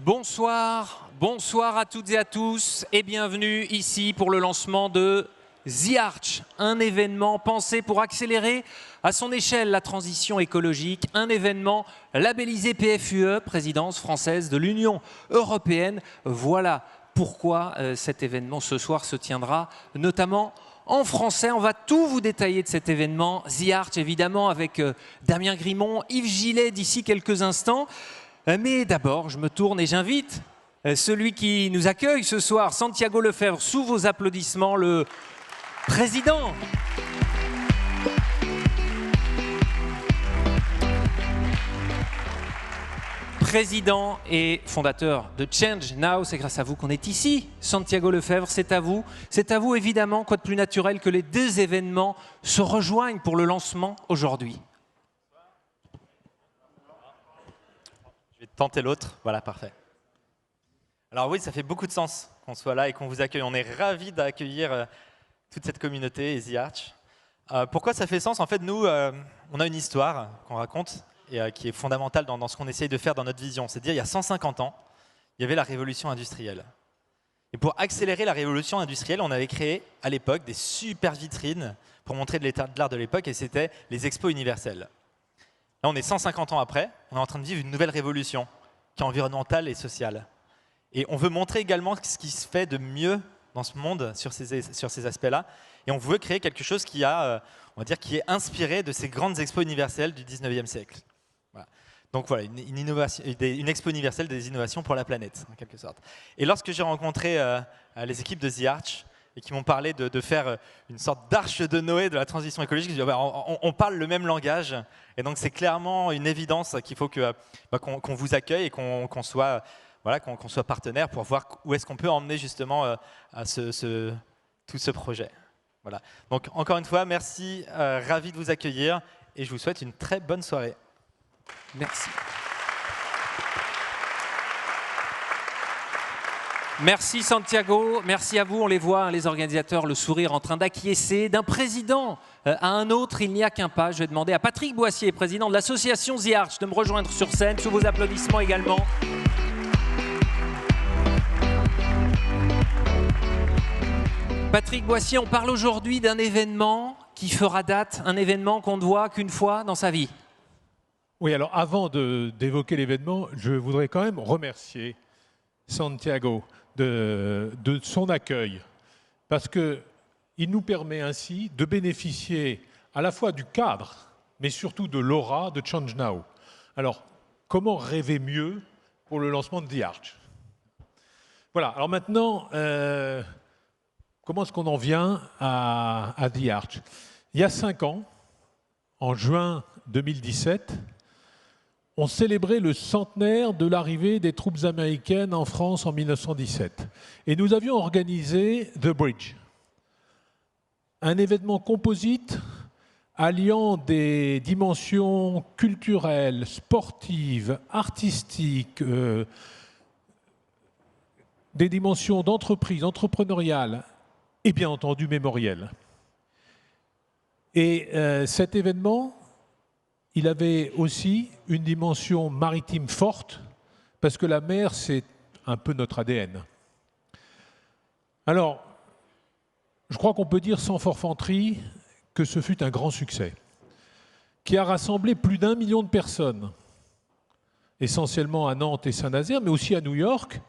Bonsoir, bonsoir à toutes et à tous et bienvenue ici pour le lancement de The Arch, un événement pensé pour accélérer à son échelle la transition écologique, un événement labellisé PFUE, présidence française de l'Union européenne. Voilà pourquoi cet événement ce soir se tiendra notamment en français. On va tout vous détailler de cet événement, The Arch évidemment avec Damien Grimont, Yves Gillet d'ici quelques instants. Mais d'abord, je me tourne et j'invite celui qui nous accueille ce soir, Santiago Lefebvre, sous vos applaudissements, le président. Président et fondateur de Change Now, c'est grâce à vous qu'on est ici. Santiago Lefebvre, c'est à vous. C'est à vous évidemment, quoi de plus naturel que les deux événements se rejoignent pour le lancement aujourd'hui. Je vais tenter l'autre. Voilà, parfait. Alors oui, ça fait beaucoup de sens qu'on soit là et qu'on vous accueille. On est ravis d'accueillir toute cette communauté et The Arch. Pourquoi ça fait sens? En fait, nous, on a une histoire qu'on raconte et qui est fondamentale dans ce qu'on essaye de faire dans notre vision. C'est-à-dire, il y a 150 ans, il y avait la révolution industrielle. Et pour accélérer la révolution industrielle, on avait créé à l'époque des super vitrines pour montrer de l'état de l'art de l'époque et c'était les expos universelles. Là, on est 150 ans après, on est en train de vivre une nouvelle révolution qui est environnementale et sociale. Et on veut montrer également ce qui se fait de mieux dans ce monde sur ces aspects-là. Et on veut créer quelque chose qui on va dire, qui est inspiré de ces grandes expos universelles du 19e siècle. Voilà. Donc voilà, une expo universelle des innovations pour la planète, en quelque sorte. Et lorsque j'ai rencontré les équipes de The Arch, et qui m'ont parlé de faire une sorte d'arche de Noé de la transition écologique, je dis, on parle le même langage, et donc c'est clairement une évidence qu'il faut qu'on vous accueille et qu'on soit partenaire pour voir où est-ce qu'on peut emmener justement tout ce projet. Voilà. Donc encore une fois, merci, ravi de vous accueillir, et je vous souhaite une très bonne soirée. Merci. Merci Santiago, merci à vous. On les voit, les organisateurs, le sourire en train d'acquiescer. D'un président à un autre, il n'y a qu'un pas. Je vais demander à Patrick Boissier, président de l'association The Arch, de me rejoindre sur scène, sous vos applaudissements également. Patrick Boissier, on parle aujourd'hui d'un événement qui fera date, un événement qu'on ne voit qu'une fois dans sa vie. Oui, alors avant d'évoquer l'événement, je voudrais quand même remercier Santiago de son accueil, parce qu'il nous permet ainsi de bénéficier à la fois du cadre, mais surtout de l'aura de Change Now. Alors, comment rêver mieux pour le lancement de The Arch? Voilà, alors maintenant, comment est-ce qu'on en vient à The Arch? Il y a 5 ans, en juin 2017, on célébrait le centenaire de l'arrivée des troupes américaines en France en 1917. Et nous avions organisé The Bridge, un événement composite alliant des dimensions culturelles, sportives, artistiques, des dimensions d'entreprise, entrepreneuriale et bien entendu mémorielles. Et cet événement, il avait aussi une dimension maritime forte, parce que la mer, c'est un peu notre ADN. Alors, je crois qu'on peut dire sans forfanterie que ce fut un grand succès, qui a rassemblé plus d'1 million de personnes, essentiellement à Nantes et Saint-Nazaire, mais aussi à New York,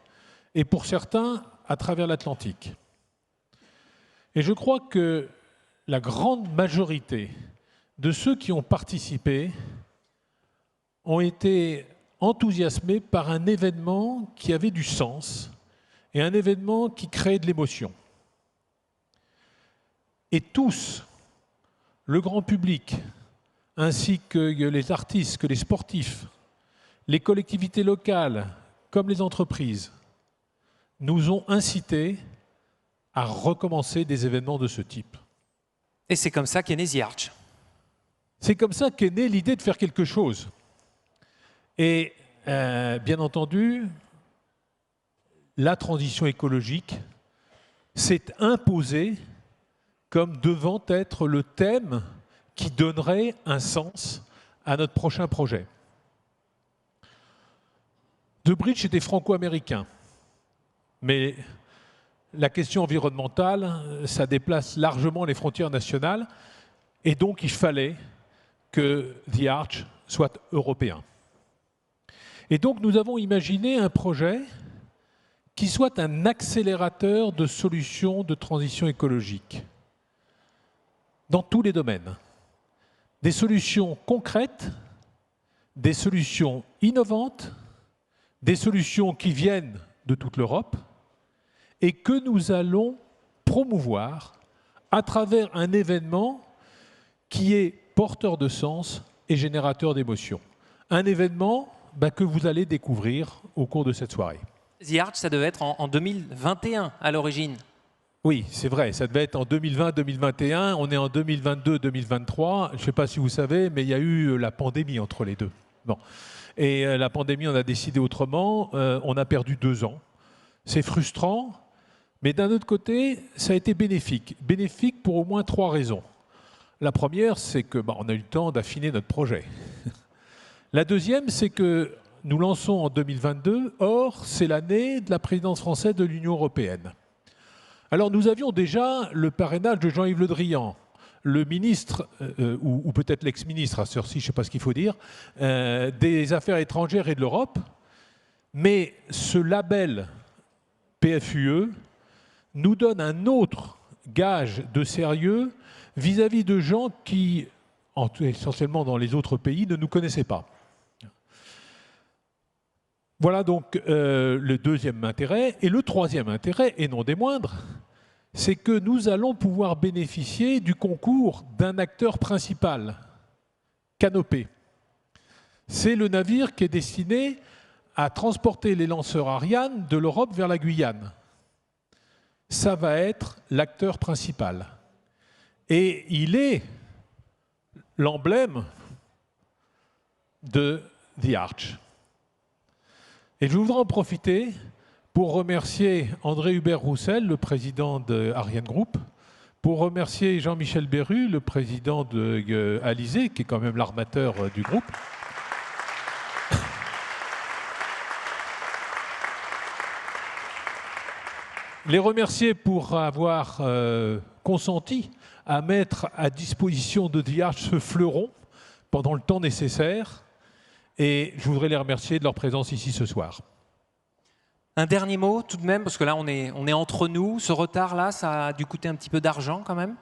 et pour certains, à travers l'Atlantique. Et je crois que la grande majorité de ceux qui ont participé ont été enthousiasmés par un événement qui avait du sens et un événement qui créait de l'émotion. Et tous, le grand public, ainsi que les artistes, que les sportifs, les collectivités locales, comme les entreprises, nous ont incités à recommencer des événements de ce type. Et c'est comme ça qu'est né The Arch. C'est comme ça qu'est née l'idée de faire quelque chose. Et bien entendu, la transition écologique s'est imposée comme devant être le thème qui donnerait un sens à notre prochain projet. The Bridge était franco-américain, mais la question environnementale, ça déplace largement les frontières nationales, et donc il fallait que The Arch soit européen. Et donc nous avons imaginé un projet qui soit un accélérateur de solutions de transition écologique dans tous les domaines. Des solutions concrètes, des solutions innovantes, des solutions qui viennent de toute l'Europe et que nous allons promouvoir à travers un événement qui est porteur de sens et générateur d'émotions. Un événement que vous allez découvrir au cours de cette soirée. The Arch, ça devait être en 2021 à l'origine. Oui, c'est vrai, ça devait être en 2020-2021, on est en 2022-2023. Je ne sais pas si vous savez, mais il y a eu la pandémie entre les deux. Bon. Et la pandémie, on a décidé autrement, on a perdu 2 ans. C'est frustrant, mais d'un autre côté, ça a été bénéfique. Bénéfique pour au moins 3 raisons. La première, c'est qu'on a eu le temps d'affiner notre projet. La deuxième, c'est que nous lançons en 2022, or c'est l'année de la présidence française de l'Union européenne. Alors nous avions déjà le parrainage de Jean-Yves Le Drian, le ministre, ou peut-être l'ex-ministre, à ce heure-ci, je ne sais pas ce qu'il faut dire, des Affaires étrangères et de l'Europe, mais ce label PFUE nous donne un autre gage de sérieux vis-à-vis de gens qui, essentiellement dans les autres pays, ne nous connaissaient pas. Voilà donc le deuxième intérêt. Et le troisième intérêt, et non des moindres, c'est que nous allons pouvoir bénéficier du concours d'un acteur principal, Canopée. C'est le navire qui est destiné à transporter les lanceurs Ariane de l'Europe vers la Guyane. Ça va être l'acteur principal. Et il est l'emblème de The Arch. Et je voudrais en profiter pour remercier André Hubert-Roussel, le président de Ariane Group, pour remercier Jean-Michel Berru, le président de Alizé, qui est quand même l'armateur du groupe. Les remercier pour avoir consenti à mettre à disposition de The Arch ce fleuron pendant le temps nécessaire. Et je voudrais les remercier de leur présence ici ce soir. Un dernier mot tout de même, parce que là on est entre nous. Ce retard-là, ça a dû coûter un petit peu d'argent quand même?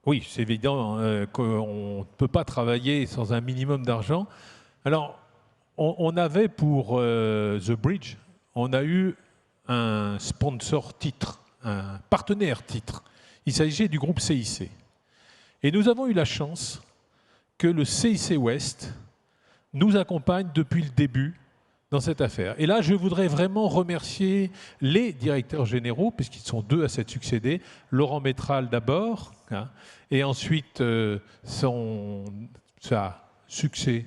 Oui, c'est évident qu'on ne peut pas travailler sans un minimum d'argent. Alors, on avait pour The Bridge, on a eu un sponsor titre, un partenaire titre. Il s'agissait du groupe CIC. Et nous avons eu la chance que le CIC West nous accompagne depuis le début dans cette affaire. Et là, je voudrais vraiment remercier les directeurs généraux, puisqu'ils sont 2 à s'être succédés. Laurent Métral d'abord, et ensuite sa successeuse,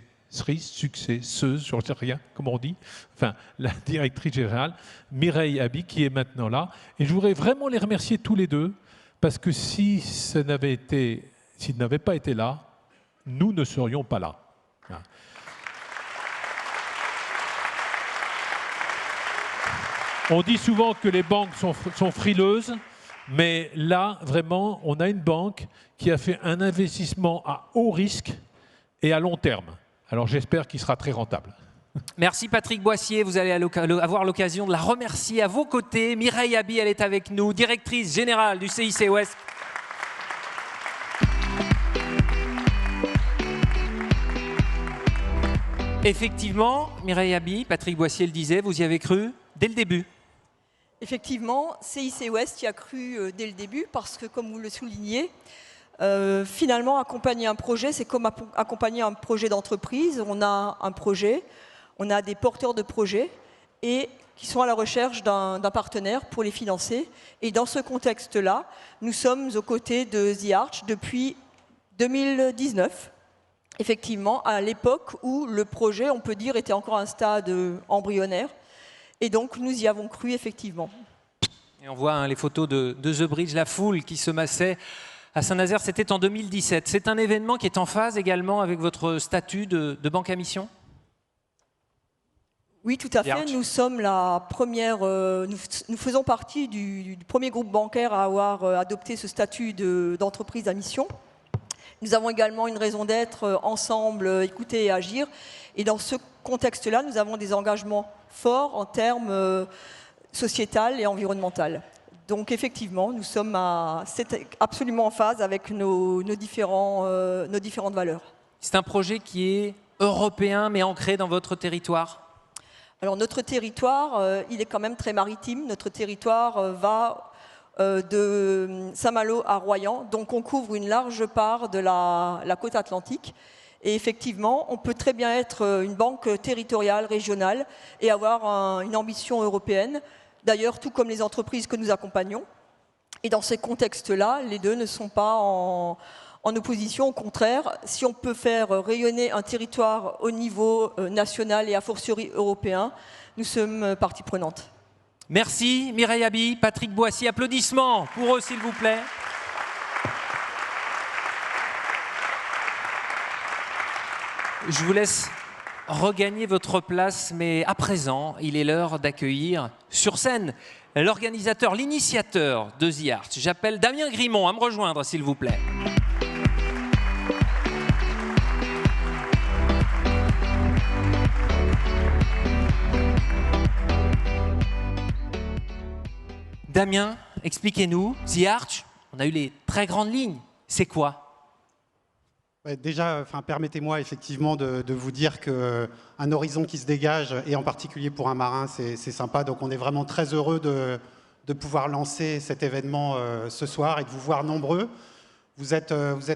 je ne sais rien, comment on dit, enfin, la directrice générale, Mireille Aby, qui est maintenant là. Et je voudrais vraiment les remercier tous les 2, parce que s'ils n'avaient pas été là, nous ne serions pas là. On dit souvent que les banques sont frileuses, mais là, vraiment, on a une banque qui a fait un investissement à haut risque et à long terme. Alors j'espère qu'il sera très rentable. Merci Patrick Boissier, vous allez avoir l'occasion de la remercier à vos côtés. Mireille Aby, elle est avec nous, directrice générale du CIC West. Effectivement, Mireille Aby, Patrick Boissier le disait, vous y avez cru dès le début. Effectivement, CIC West y a cru dès le début parce que, comme vous le soulignez, finalement, accompagner un projet, c'est comme accompagner un projet d'entreprise. On a un projet, on a des porteurs de projets et qui sont à la recherche d'un partenaire pour les financer. Et dans ce contexte-là, nous sommes aux côtés de The Arch depuis 2019. Effectivement, à l'époque où le projet, on peut dire, était encore à un stade embryonnaire. Et donc, nous y avons cru, effectivement. Et on voit les photos de The Bridge, la foule qui se massait à Saint-Nazaire, c'était en 2017. C'est un événement qui est en phase également avec votre statut de banque à mission? Oui, tout à fait. Yarch. Nous sommes la première. Nous faisons partie du premier groupe bancaire à avoir adopté ce statut d'entreprise à mission. Nous avons également une raison d'être ensemble, écouter et agir. Et dans ce contexte-là, nous avons des engagements forts en termes sociétal et environnemental. Donc effectivement, nous sommes absolument en phase avec nos différentes valeurs. C'est un projet qui est européen mais ancré dans votre territoire? Alors notre territoire, il est quand même très maritime. Notre territoire va de Saint-Malo à Royan, donc on couvre une large part de la côte atlantique. Et effectivement, on peut très bien être une banque territoriale, régionale, et avoir une ambition européenne. D'ailleurs, tout comme les entreprises que nous accompagnons. Et dans ces contextes-là, les deux ne sont pas en opposition. Au contraire, si on peut faire rayonner un territoire au niveau national et a fortiori européen, nous sommes partie prenante. Merci Mireille Aby, Patrick Boissy. Applaudissements pour eux, s'il vous plaît. Je vous laisse regagner votre place, mais à présent, il est l'heure d'accueillir sur scène l'organisateur, l'initiateur de The Arch. J'appelle Damien Grimont à me rejoindre, s'il vous plaît. Damien, expliquez-nous, The Arch, on a eu les très grandes lignes, c'est quoi ? Déjà, permettez-moi effectivement de vous dire qu'un horizon qui se dégage, et en particulier pour un marin, c'est sympa. Donc on est vraiment très heureux de pouvoir lancer cet événement ce soir et de vous voir nombreux. Vous êtes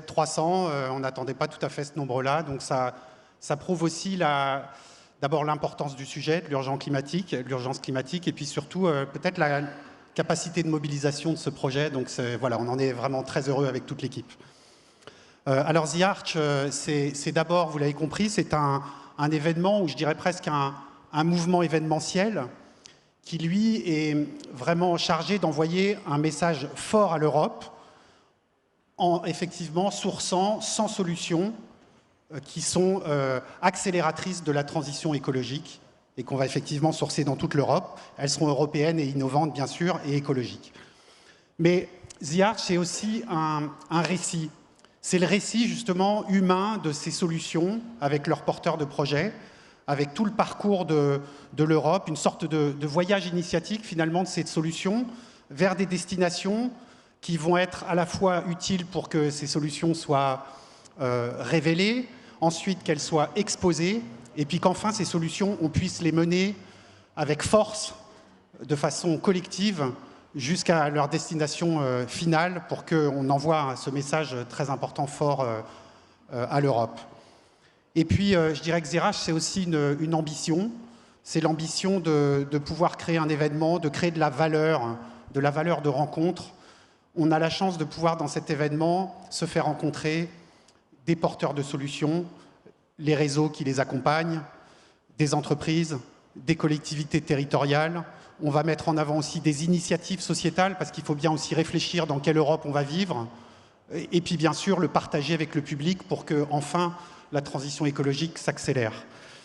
300, on n'attendait pas tout à fait ce nombre-là. Donc ça prouve aussi d'abord l'importance du sujet, de l'urgence climatique, et puis surtout peut-être la capacité de mobilisation de ce projet. Donc voilà, on en est vraiment très heureux avec toute l'équipe. Alors The Arch, c'est d'abord, vous l'avez compris, c'est un événement, ou je dirais presque un mouvement événementiel qui, lui, est vraiment chargé d'envoyer un message fort à l'Europe en, effectivement, sourçant 100 solutions qui sont accélératrices de la transition écologique et qu'on va effectivement sourcer dans toute l'Europe. Elles seront européennes et innovantes, bien sûr, et écologiques. Mais The Arch, c'est aussi un récit. C'est le récit, justement, humain de ces solutions avec leurs porteurs de projets, avec tout le parcours de l'Europe, une sorte de voyage initiatique, finalement, de ces solutions vers des destinations qui vont être à la fois utiles pour que ces solutions soient révélées, ensuite qu'elles soient exposées, et puis qu'enfin, ces solutions, on puisse les mener avec force, de façon collective, jusqu'à leur destination finale pour qu'on envoie ce message très important, fort à l'Europe. Et puis, je dirais que The Arch, c'est aussi une ambition. C'est l'ambition de pouvoir créer un événement, de créer de la valeur de rencontre. On a la chance de pouvoir, dans cet événement, se faire rencontrer des porteurs de solutions, les réseaux qui les accompagnent, des entreprises, des collectivités territoriales. On va mettre en avant aussi des initiatives sociétales parce qu'il faut bien aussi réfléchir dans quelle Europe on va vivre. Et puis bien sûr le partager avec le public pour que enfin la transition écologique s'accélère.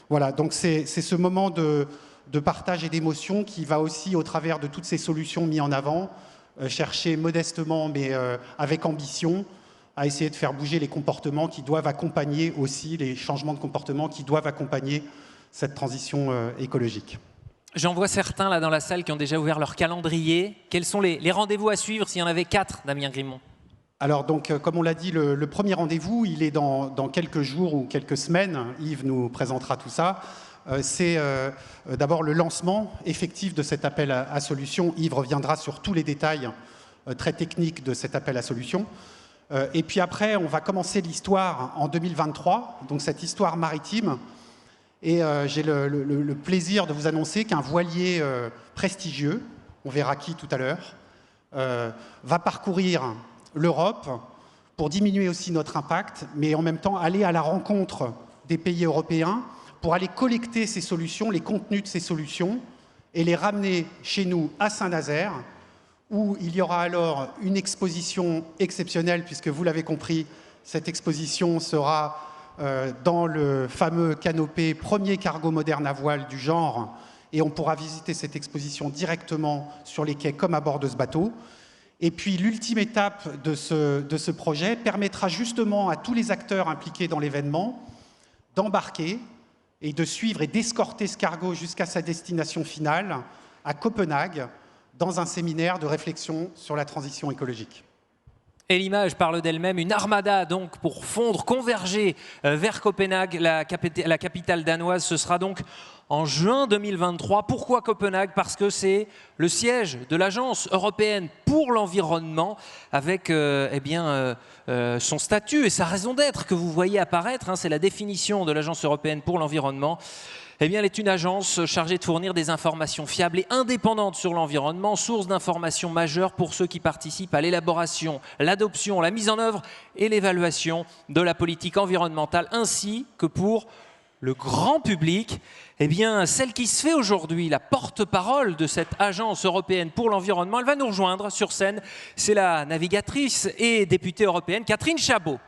Voilà, donc c'est ce moment de partage et d'émotion qui va aussi, au travers de toutes ces solutions mises en avant, chercher modestement mais avec ambition à essayer de faire bouger les comportements qui doivent accompagner aussi, les changements de comportement qui doivent accompagner cette transition écologique. J'en vois certains là dans la salle qui ont déjà ouvert leur calendrier. Quels sont les rendez-vous à suivre s'il y en avait 4, Damien Grimont? Alors, donc, comme on l'a dit, le premier rendez-vous, il est dans quelques jours ou quelques semaines. Yves nous présentera tout ça. C'est d'abord le lancement effectif de cet appel à solutions. Yves reviendra sur tous les détails très techniques de cet appel à solutions. Et puis après, on va commencer l'histoire en 2023, donc cette histoire maritime. Et j'ai le plaisir de vous annoncer qu'un voilier prestigieux, on verra qui tout à l'heure, va parcourir l'Europe pour diminuer aussi notre impact, mais en même temps aller à la rencontre des pays européens pour aller collecter ces solutions, les contenus de ces solutions, et les ramener chez nous à Saint-Nazaire, où il y aura alors une exposition exceptionnelle, puisque vous l'avez compris, cette exposition sera dans le fameux canopé premier cargo moderne à voile du genre, et on pourra visiter cette exposition directement sur les quais comme à bord de ce bateau. Et puis l'ultime étape de ce projet permettra justement à tous les acteurs impliqués dans l'événement d'embarquer et de suivre et d'escorter ce cargo jusqu'à sa destination finale, à Copenhague, dans un séminaire de réflexion sur la transition écologique. Et l'image parle d'elle-même, une armada donc pour fondre, converger vers Copenhague, la capitale danoise. Ce sera donc en juin 2023. Pourquoi Copenhague? Parce que c'est le siège de l'Agence européenne pour l'environnement, avec son statut et sa raison d'être que vous voyez apparaître. C'est la définition de l'Agence européenne pour l'environnement. Elle est une agence chargée de fournir des informations fiables et indépendantes sur l'environnement, source d'informations majeures pour ceux qui participent à l'élaboration, l'adoption, la mise en œuvre et l'évaluation de la politique environnementale, ainsi que pour le grand public. Celle qui se fait aujourd'hui la porte-parole de cette agence européenne pour l'environnement, elle va nous rejoindre sur scène. C'est la navigatrice et députée européenne Catherine Chabot.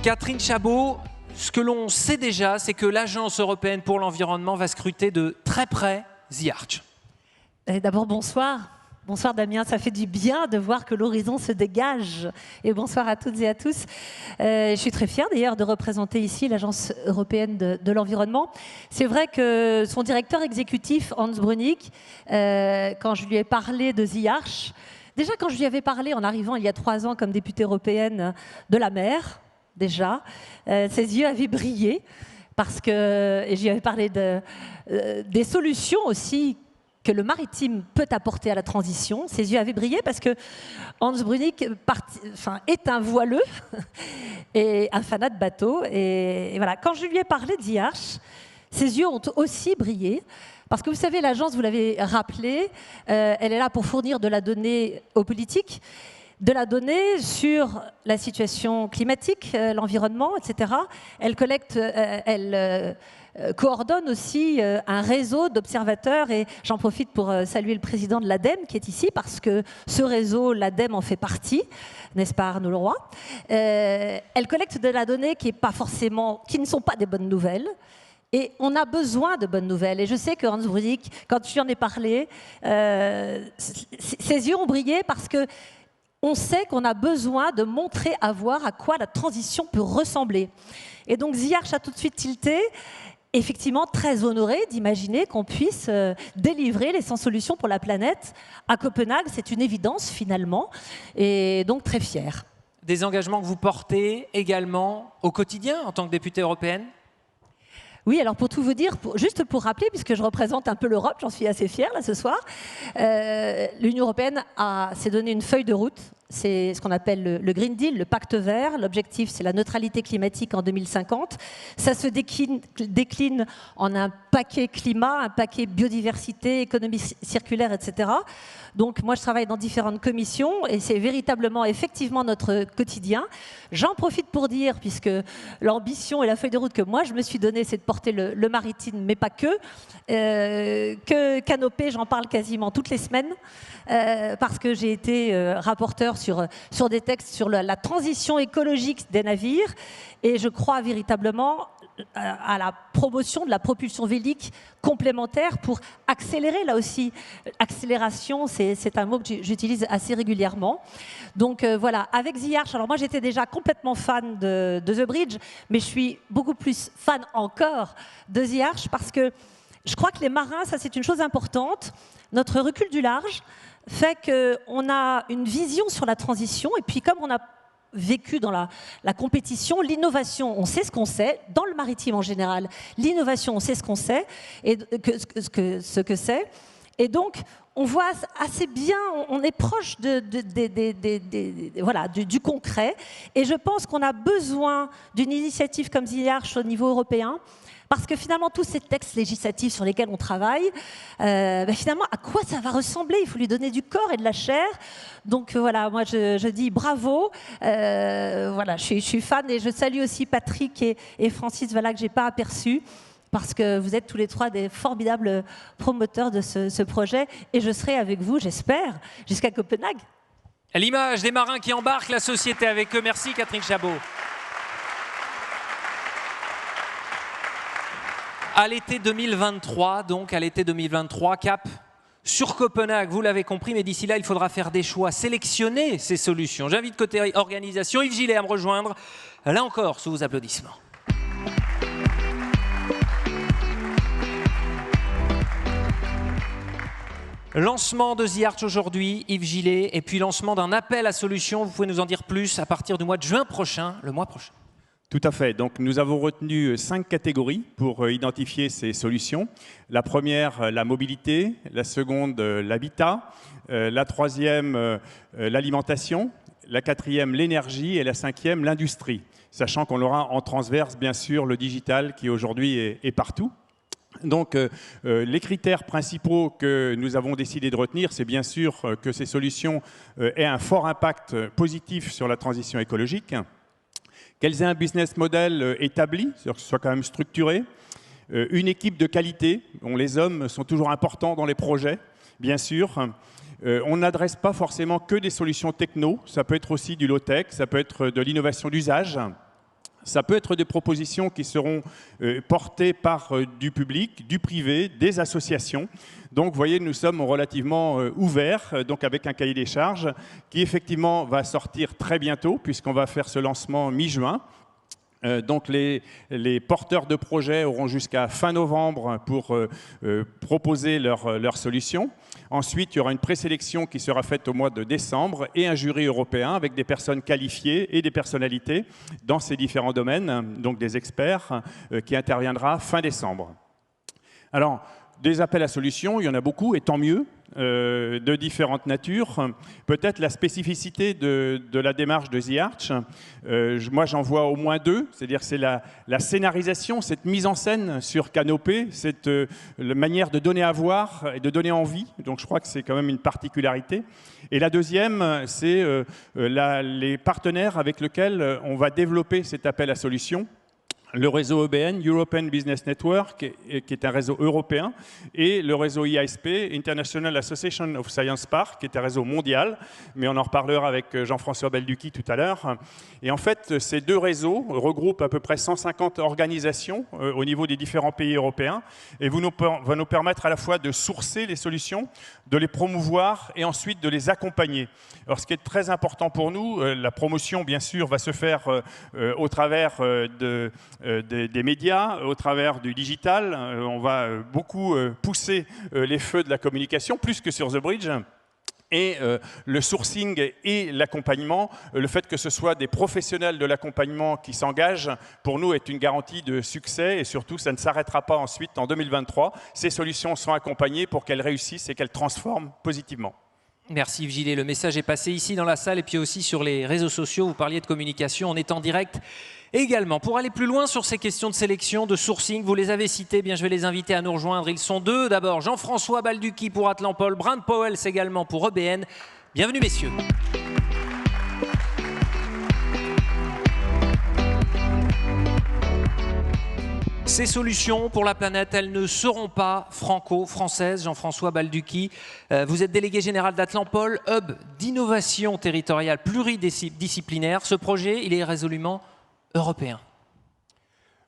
Catherine Chabot, ce que l'on sait déjà, c'est que l'Agence européenne pour l'environnement va scruter de très près The Arch. D'abord, bonsoir. Bonsoir Damien, ça fait du bien de voir que l'horizon se dégage. Et bonsoir à toutes et à tous. Je suis très fière d'ailleurs de représenter ici l'Agence européenne de l'environnement. C'est vrai que son directeur exécutif, Hans Brünig, quand je lui ai parlé de The Arch, déjà quand je lui avais parlé en arrivant il y a 3 ans comme députée européenne de la mer, déjà, ses yeux avaient brillé parce que, et j'y avais parlé des solutions aussi que le maritime peut apporter à la transition. Ses yeux avaient brillé parce que Hans Brünig est un voileux et un fanat de bateau. Et voilà, quand je lui ai parlé de The Arch, ses yeux ont aussi brillé. Parce que vous savez, l'agence, vous l'avez rappelé, elle est là pour fournir de la donnée aux politiques, de la donnée sur la situation climatique, l'environnement, etc. Elle collecte, coordonne aussi un réseau d'observateurs et j'en profite pour saluer le président de l'ADEME qui est ici parce que ce réseau, l'ADEME en fait partie, n'est-ce pas Arnaud Leroy? Elle collecte de la donnée qui ne sont pas des bonnes nouvelles. Et on a besoin de bonnes nouvelles. Et je sais que Hans Brünig, quand je lui en ai parlé, ses yeux ont brillé parce que on sait qu'on a besoin de montrer à voir à quoi la transition peut ressembler. Et donc The Arch a tout de suite tilté, effectivement très honoré d'imaginer qu'on puisse délivrer les 100 solutions pour la planète à Copenhague. C'est une évidence finalement, et donc très fière. Des engagements que vous portez également au quotidien en tant que députée européenne? Oui, alors pour tout vous dire, juste pour rappeler, puisque je représente un peu l'Europe, j'en suis assez fière là ce soir, l'Union européenne s'est donné une feuille de route. C'est ce qu'on appelle le Green Deal, le pacte vert. L'objectif, c'est la neutralité climatique en 2050. Ça se décline en un paquet climat, un paquet biodiversité, économie circulaire, etc. Donc moi, je travaille dans différentes commissions et c'est véritablement, effectivement, notre quotidien. J'en profite pour dire, puisque l'ambition et la feuille de route que moi, je me suis donnée, c'est de porter le maritime, mais pas que. Canopé, j'en parle quasiment toutes les semaines, parce que j'ai été rapporteur sur des textes sur la transition écologique des navires et je crois véritablement à la promotion de la propulsion vélique complémentaire pour accélérer, là aussi. Accélération, c'est un mot que j'utilise assez régulièrement. Donc voilà, avec The Arch, alors moi j'étais déjà complètement fan de The Bridge, mais je suis beaucoup plus fan encore de The Arch parce que je crois que les marins, ça c'est une chose importante. Notre recul du large fait qu'on a une vision sur la transition et puis comme on a vécu dans la compétition, l'innovation, on sait ce qu'on sait, dans le maritime en général, l'innovation, on sait ce qu'on sait, et ce que c'est, et donc on voit assez bien, on est proche du concret, et je pense qu'on a besoin d'une initiative comme The Arch au niveau européen, parce que finalement, tous ces textes législatifs sur lesquels on travaille, finalement, à quoi ça va ressembler? Il faut lui donner du corps et de la chair. Donc voilà, moi je dis bravo. Voilà, je suis fan et je salue aussi Patrick et Francis, voilà, que je n'ai pas aperçu. parce que vous êtes tous les trois des formidables promoteurs de ce projet et je serai avec vous, j'espère, jusqu'à Copenhague. À l'image des marins qui embarquent la société avec eux. Merci Catherine Chabot. À l'été 2023, donc à l'été 2023, cap sur Copenhague, vous l'avez compris, mais d'ici là, il faudra faire des choix, sélectionner ces solutions. J'invite côté organisation Yves Gillet à me rejoindre, là encore, sous vos applaudissements. Lancement de The Arch aujourd'hui, Yves Gillet, et puis lancement d'un appel à solutions. Vous pouvez nous en dire plus à partir du mois de juin prochain, le mois prochain. Tout à fait. Donc, nous avons retenu 5 catégories pour identifier ces solutions. La première, la mobilité. La seconde, l'habitat. La troisième, l'alimentation. La quatrième, l'énergie. Et la cinquième, l'industrie. Sachant qu'on aura en transverse, bien sûr, le digital qui aujourd'hui est partout. Donc, les critères principaux que nous avons décidé de retenir, c'est bien sûr que ces solutions aient un fort impact positif sur la transition écologique, qu'elles aient un business model établi, c'est-à-dire que ce soit quand même structuré, une équipe de qualité, dont les hommes sont toujours importants dans les projets, bien sûr. On n'adresse pas forcément que des solutions techno, ça peut être aussi du low-tech, ça peut être de l'innovation d'usage. Ça peut être des propositions qui seront portées par du public, du privé, des associations. Donc, vous voyez, nous sommes relativement ouverts, donc avec un cahier des charges qui, effectivement, va sortir très bientôt, puisqu'on va faire ce lancement mi-juin. Donc, les porteurs de projets auront jusqu'à fin novembre pour proposer leurs solutions. Ensuite, il y aura une présélection qui sera faite au mois de décembre et un jury européen avec des personnes qualifiées et des personnalités dans ces différents domaines, donc des experts, qui interviendra fin décembre. Alors, des appels à solutions, il y en a beaucoup, et tant mieux, de différentes natures. Peut-être la spécificité de la démarche de The Arch, moi j'en vois au moins 2, c'est-à-dire c'est la scénarisation, cette mise en scène sur Canopé, cette manière de donner à voir et de donner envie, donc je crois que c'est quand même une particularité. Et la deuxième, c'est les partenaires avec lesquels on va développer cet appel à solutions. Le réseau EBN, European Business Network, qui est un réseau européen, et le réseau IASP, International Association of Science Parks, qui est un réseau mondial, mais on en reparlera avec Jean-François Balducchi tout à l'heure. Et en fait, ces 2 réseaux regroupent à peu près 150 organisations au niveau des différents pays européens, et va nous permettre à la fois de sourcer les solutions, de les promouvoir et ensuite de les accompagner. Alors, ce qui est très important pour nous, la promotion, bien sûr, va se faire au travers des médias, au travers du digital. On va beaucoup pousser les feux de la communication, plus que sur The Bridge. Et le sourcing et l'accompagnement, le fait que ce soit des professionnels de l'accompagnement qui s'engagent, pour nous est une garantie de succès et surtout ça ne s'arrêtera pas ensuite en 2023. Ces solutions sont accompagnées pour qu'elles réussissent et qu'elles transforment positivement. Merci Yves Gillet, le message est passé ici dans la salle et puis aussi sur les réseaux sociaux. Vous parliez de communication, on est en direct également. Pour aller plus loin sur ces questions de sélection, de sourcing, vous les avez citées, bien je vais les inviter à nous rejoindre. Ils sont 2 d'abord, Jean-François Balducchi pour Atlampol, Brand Powell également pour EBN. Bienvenue messieurs. Ces solutions pour la planète, elles ne seront pas franco-françaises. Jean-François Balducchi, vous êtes délégué général d'Atlampol, hub d'innovation territoriale pluridisciplinaire. Ce projet, il est résolument européen.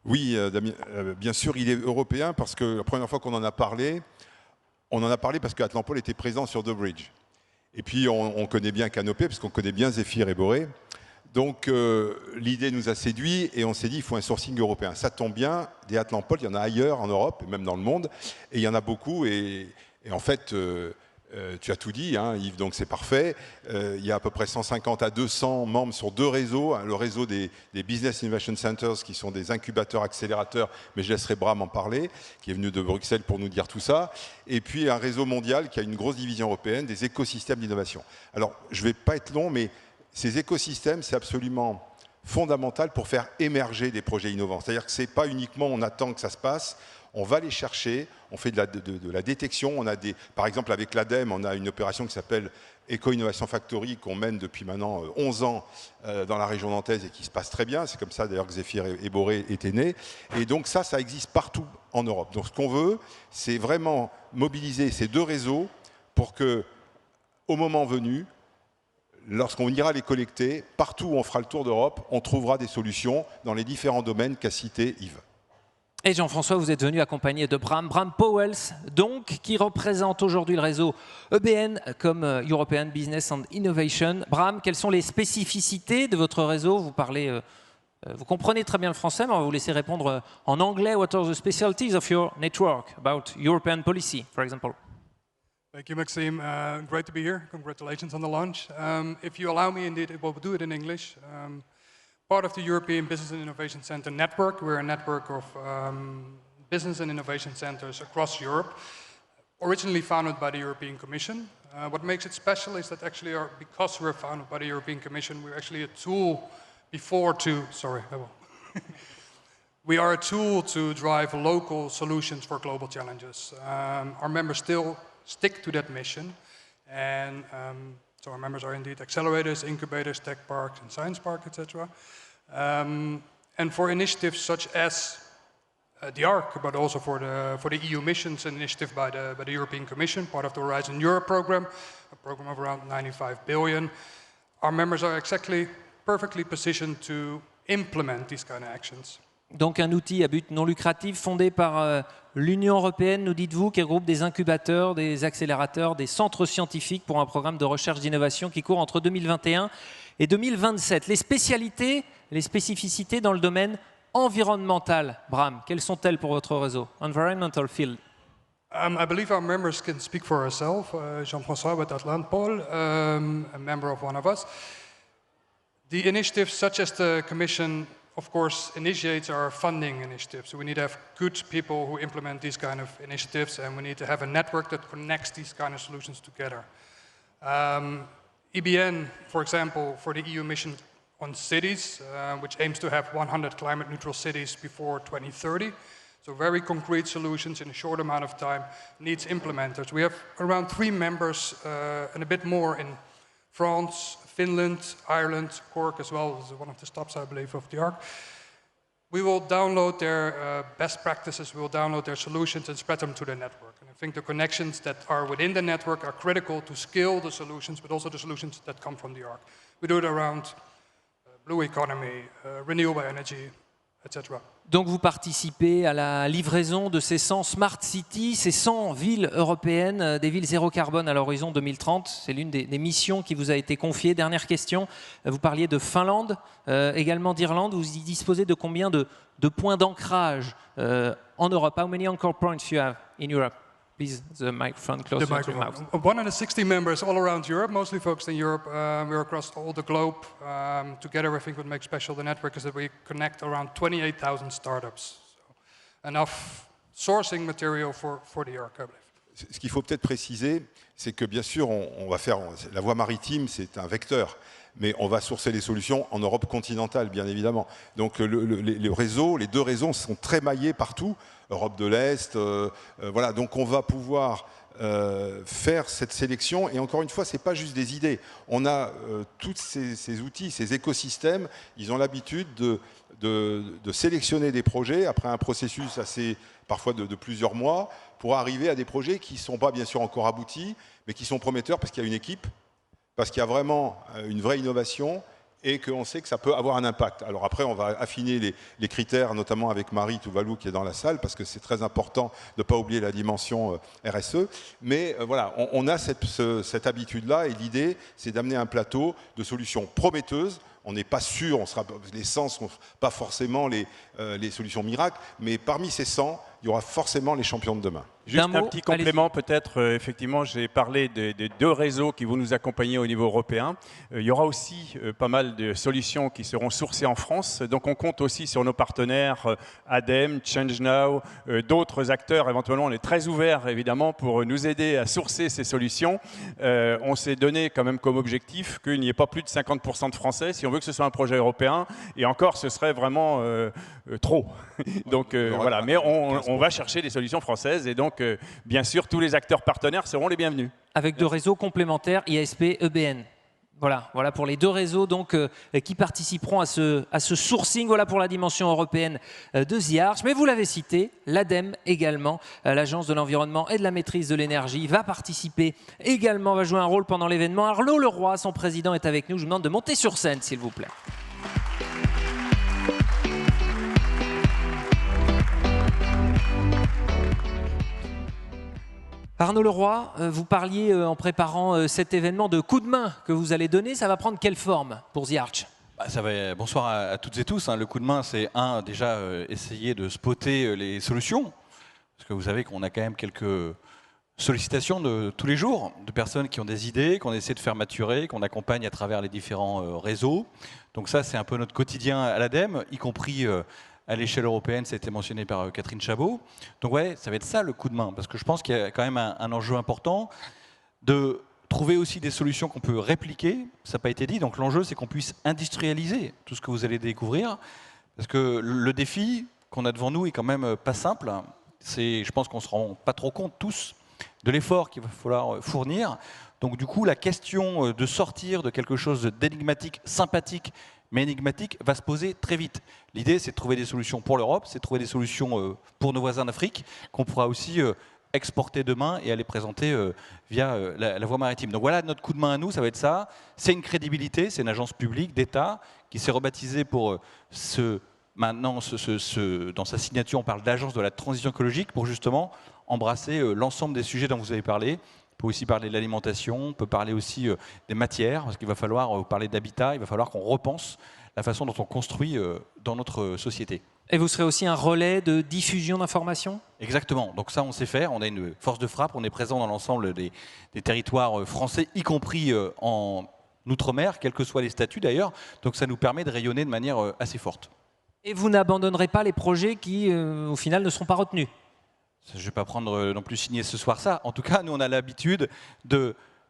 Oui, Damien, bien sûr, il est européen parce que la première fois qu'on en a parlé parce qu'Atlampol était présent sur The Bridge. Et puis, on connaît bien Canopé parce qu'on connaît bien Zéphyr et Boré. Donc, l'idée nous a séduit et on s'est dit il faut un sourcing européen. Ça tombe bien, des Atlampol, il y en a ailleurs en Europe, et même dans le monde, et il y en a beaucoup. Et en fait, tu as tout dit, hein, Yves, donc c'est parfait. Il y a à peu près 150 à 200 membres sur 2 réseaux. Le réseau des Business Innovation Centers, qui sont des incubateurs, accélérateurs, mais je laisserai Bram en parler, qui est venu de Bruxelles pour nous dire tout ça. Et puis un réseau mondial qui a une grosse division européenne, des écosystèmes d'innovation. Alors, je ne vais pas être long, mais ces écosystèmes, c'est absolument fondamental pour faire émerger des projets innovants. C'est-à-dire que ce n'est pas uniquement on attend que ça se passe, on va les chercher, on fait de la détection. On a par exemple, avec l'ADEME, on a une opération qui s'appelle Eco-Innovation Factory qu'on mène depuis maintenant 11 ans dans la région nantaise et qui se passe très bien. C'est comme ça d'ailleurs que Zéphyr et Boré étaient nés. Et donc ça existe partout en Europe. Donc ce qu'on veut, c'est vraiment mobiliser ces deux réseaux pour que, au moment venu, lorsqu'on ira les collecter, partout où on fera le tour d'Europe, on trouvera des solutions dans les différents domaines qu'a cité Yves. Et Jean-François, vous êtes venu accompagné de Bram Pauwels, donc, qui représente aujourd'hui le réseau EBN comme European Business and Innovation. Bram, quelles sont les spécificités de votre réseau? Vous comprenez très bien le français, mais on va vous laisser répondre en anglais. What are the specialties of your network about European policy, for example? Thank you, Maxime. Great to be here. Congratulations on the launch. If you allow me, indeed, we'll do it in English. Part of the European Business and Innovation Center network, we're a network of business and innovation centers across Europe, originally founded by the European Commission. What makes it special is that actually, because we're founded by the European Commission, we're actually a tool we are a tool to drive local solutions for global challenges. Our members still stick to that mission, and so our members are indeed accelerators, incubators, tech parks, and science parks, etc. And for initiatives such as the ARC, but also for the EU missions initiative by the European Commission, part of the Horizon Europe program, a program of around 95 billion, our members are perfectly positioned to implement these kind of actions. Donc un outil à but non lucratif fondé par l'Union européenne, nous dites-vous, qui regroupe des incubateurs, des accélérateurs, des centres scientifiques pour un programme de recherche d'innovation qui court entre 2021 et 2027. Les spécialités, les spécificités dans le domaine environnemental, Bram, quelles sont-elles pour votre réseau? Environmental field. I believe our members can speak for ourselves. Jean-François with Atlant Paul, a member of one of us. The initiatives such as the Commission, of course, initiates our funding initiatives. So we need to have good people who implement these kind of initiatives, and we need to have a network that connects these kind of solutions together. EBN, for example, for the EU mission on cities, which aims to have 100 climate neutral cities before 2030. So very concrete solutions in a short amount of time, needs implementers. We have around 3 members and a bit more in France, Finland, Ireland, Cork as well, is one of the stops, I believe, of the ARC. We will download their best practices, we will download their solutions and spread them to the network. And I think the connections that are within the network are critical to scale the solutions, but also the solutions that come from the ARC. We do it around blue economy, renewable energy, etc. Donc vous participez à la livraison de ces 100 Smart Cities, ces 100 villes européennes, des villes zéro carbone à l'horizon 2030. C'est l'une des missions qui vous a été confiée. Dernière question, vous parliez de Finlande, également d'Irlande. Vous y disposez de combien de points d'ancrage en Europe? How many anchor points you have in Europe? Please, the microphone closer to your mouth. 160 members all around Europe, mostly focused in Europe. We're across all the globe. Together, I think what makes special the network is that we connect around 28,000 startups. So enough sourcing material for the ARC, I believe. Ce qu'il faut peut-être préciser, c'est que bien sûr, on va faire la voie maritime, c'est un vecteur, mais on va sourcer les solutions en Europe continentale, bien évidemment. Donc les deux réseaux sont très maillés partout, Europe de l'Est, voilà. Donc on va pouvoir faire cette sélection, et encore une fois, c'est pas juste des idées. On a tous ces outils, ces écosystèmes, ils ont l'habitude de sélectionner des projets après un processus assez parfois de plusieurs mois, pour arriver à des projets qui ne sont pas bien sûr encore aboutis, mais qui sont prometteurs parce qu'il y a une équipe, parce qu'il y a vraiment une vraie innovation et qu'on sait que ça peut avoir un impact. Alors après, on va affiner les critères, notamment avec Marie Touvalou qui est dans la salle, parce que c'est très important de ne pas oublier la dimension RSE. Mais voilà, on a cette habitude-là, et l'idée, c'est d'amener un plateau de solutions prometteuses. On n'est pas sûr, les 100 ne sont pas forcément les solutions miracles, mais parmi ces 100, il y aura forcément les champions de demain. Juste d'un un mot, petit complément peut-être. Effectivement, j'ai parlé des 2 réseaux qui vont nous accompagner au niveau européen. Il y aura aussi pas mal de solutions qui seront sourcées en France. Donc on compte aussi sur nos partenaires ADEME, ChangeNow, d'autres acteurs. Éventuellement, on est très ouverts évidemment pour nous aider à sourcer ces solutions. On s'est donné quand même comme objectif qu'il n'y ait pas plus de 50% de Français si on veut que ce soit un projet européen. Et encore, ce serait vraiment trop. Donc voilà, mais on va chercher des solutions françaises et donc bien sûr tous les acteurs partenaires seront les bienvenus. Avec 2 réseaux complémentaires, ISP, EBN. Voilà pour les 2 réseaux donc, qui participeront à ce sourcing, voilà pour la dimension européenne de The Arch. Mais vous l'avez cité, l'ADEME également, l'Agence de l'environnement et de la maîtrise de l'énergie, va participer également, va jouer un rôle pendant l'événement. Arnaud Leroy, son président, est avec nous. Je vous demande de monter sur scène, s'il vous plaît. Arnaud Leroy, vous parliez en préparant cet événement de coup de main que vous allez donner. Ça va prendre quelle forme pour The Arch ? Bonsoir à toutes et tous. Le coup de main, c'est déjà essayer de spotter les solutions. Parce que vous savez qu'on a quand même quelques sollicitations de tous les jours de personnes qui ont des idées, qu'on essaie de faire maturer, qu'on accompagne à travers les différents réseaux. Donc ça, c'est un peu notre quotidien à l'ADEME, y compris à l'échelle européenne, ça a été mentionné par Catherine Chabot. Donc ouais, ça va être ça le coup de main, parce que je pense qu'il y a quand même un enjeu important de trouver aussi des solutions qu'on peut répliquer. Ça n'a pas été dit, donc l'enjeu c'est qu'on puisse industrialiser tout ce que vous allez découvrir, parce que le défi qu'on a devant nous est quand même pas simple. Je pense qu'on ne se rend pas trop compte tous de l'effort qu'il va falloir fournir. Donc du coup, la question de sortir de quelque chose d'énigmatique, sympathique, mais énigmatique, va se poser très vite. L'idée, c'est de trouver des solutions pour l'Europe, c'est de trouver des solutions pour nos voisins d'Afrique, qu'on pourra aussi exporter demain et aller présenter via la voie maritime. Donc voilà, notre coup de main à nous, ça va être ça. C'est une crédibilité, c'est une agence publique d'État qui s'est rebaptisée pour maintenant, dans sa signature, on parle d'agence de la transition écologique pour justement embrasser l'ensemble des sujets dont vous avez parlé. On peut aussi parler de l'alimentation, on peut parler aussi des matières, parce qu'il va falloir parler d'habitat, il va falloir qu'on repense la façon dont on construit dans notre société. Et vous serez aussi un relais de diffusion d'informations ? Exactement, donc ça on sait faire, on a une force de frappe, on est présent dans l'ensemble des territoires français, y compris en Outre-mer, quels que soient les statuts d'ailleurs, donc ça nous permet de rayonner de manière assez forte. Et vous n'abandonnerez pas les projets qui, au final, ne seront pas retenus ? Je ne vais pas prendre non plus signer ce soir ça. En tout cas, nous, on a l'habitude